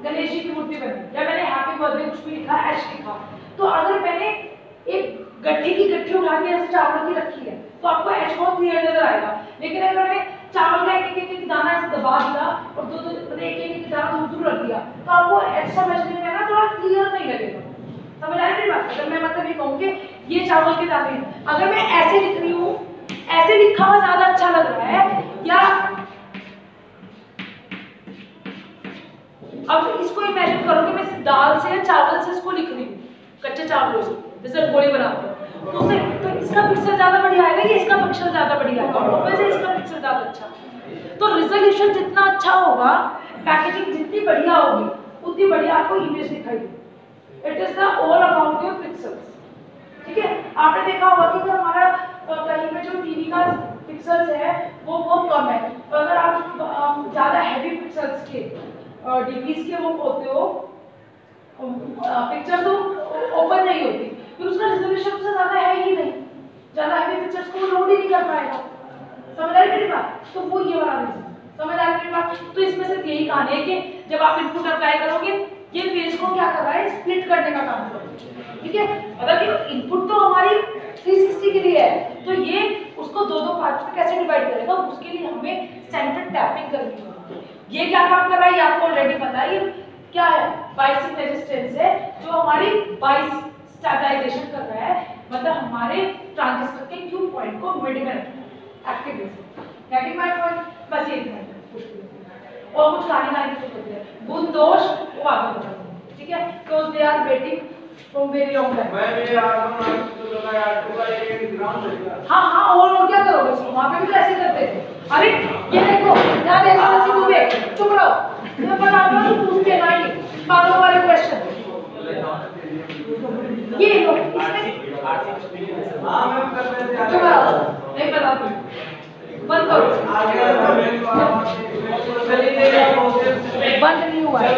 गणेश जी की मूर्ति बनी, या मैंने हैप्पी बर्थडे कुछ भी लिखा, एच लिखा, तो अगर मैंने एक गड्ढे की गट्ठी उठा के ऐसे चावल की रखी है, तो आपको एच बहुत क्लियर नजर आएगा। लेकिन अगर मैंने चावल का एक दाना ऐसे दबा दिया और दो मतलब एक दाना दूर दूर रख दिया, तो आपको एच समझने में ना थोड़ा क्लियर नहीं लगेगा। समझ आ रही है बात? अगर मैं मतलब ये कहूँ कि ये चावल के दाने हैं, अगर मैं ऐसे लिख रही हूँ, ऐसे लिखा हुआ ज्यादा अच्छा लग रहा है, या अब इसको इमेजिन करो कि मैं दाल से या चावल से इसको लिख रही हूँ, कच्चे चावलों से जैसे गोली बनाते हैं, तो इसका पिक्सल ज्यादा बढ़िया आएगा या इसका पिक्सल ज्यादा बढ़िया आएगा? वैसे इसका पिक्सल ज्यादा अच्छा। तो रिजोल्यूशन जितना अच्छा होगा, पैकेजिंग जितनी बढ़िया होगी, उतनी बढ़िया आपको इमेज दिखाई देगी। It is the all about your pixels, ठीक है? आपने देखा होगा कि हमारा कहीं में जो टीवी का पिक्सल्स है वो बहुत कम है, तो अगर आप ज्यादा हैवी पिक्सल्स के डीपीज के वो होते हो पिक्चर, तो ओपन नहीं होती, फिर उसका रिजोल्यूशन से ज्यादा है ही नहीं, ज्यादा हैवी पिक्चर्स को लोड ही नहीं कर पाएगा। समझ आ रही मेरी बात? तो वो ये वाला रीजन, समझ आ रही मेरी बात? तो इसमें सिर्फ यही कहानी है कि जब आप इनपुट अप्लाई करोगे, ये फेज को क्या कर रहा है, स्प्लिट करने का काम कर रहा है, ठीक है? मतलब कि इनपुट तो हमारी 360 के लिए है, तो ये उसको दो पार्ट्स में कैसे डिवाइड करेगा, उसके लिए हमें सेंटर टैपिंग करनी होगी। ये क्या काम कर रहा है, ये आपको ऑलरेडी पता है। ये क्या है, बाइसिंग रेजिस्टेंस है, जो हमारी बाइस स्टेबलाइजेशन कर रहा है, मतलब हमारे ट्रांजिस्टर के क्यू पॉइंट को मिड में एक्टिव गेटिंग माय पॉइंट। बस ये इतना है, और कुछ कहानी नहीं होती है। गुण दोष वो आगे बताते हैं, ठीक है? तो they are waiting from very long time. मैं भी आ रहा हूं, तो लगा यार पूरा एक ग्राउंड है। हां और क्या करोगे उसको? वहां पे भी तो ऐसे करते थे। अरे ये देखो, क्या देखो बच्ची, तू भी चुप रहो, मैं बता रहा हूं, पूछते नहीं पागलों वाले क्वेश्चन। ये लो इसमें हां मैम कर रहे थे, चुप रहो, नहीं पता तुम बंद करो। बंद नहीं हुआ है।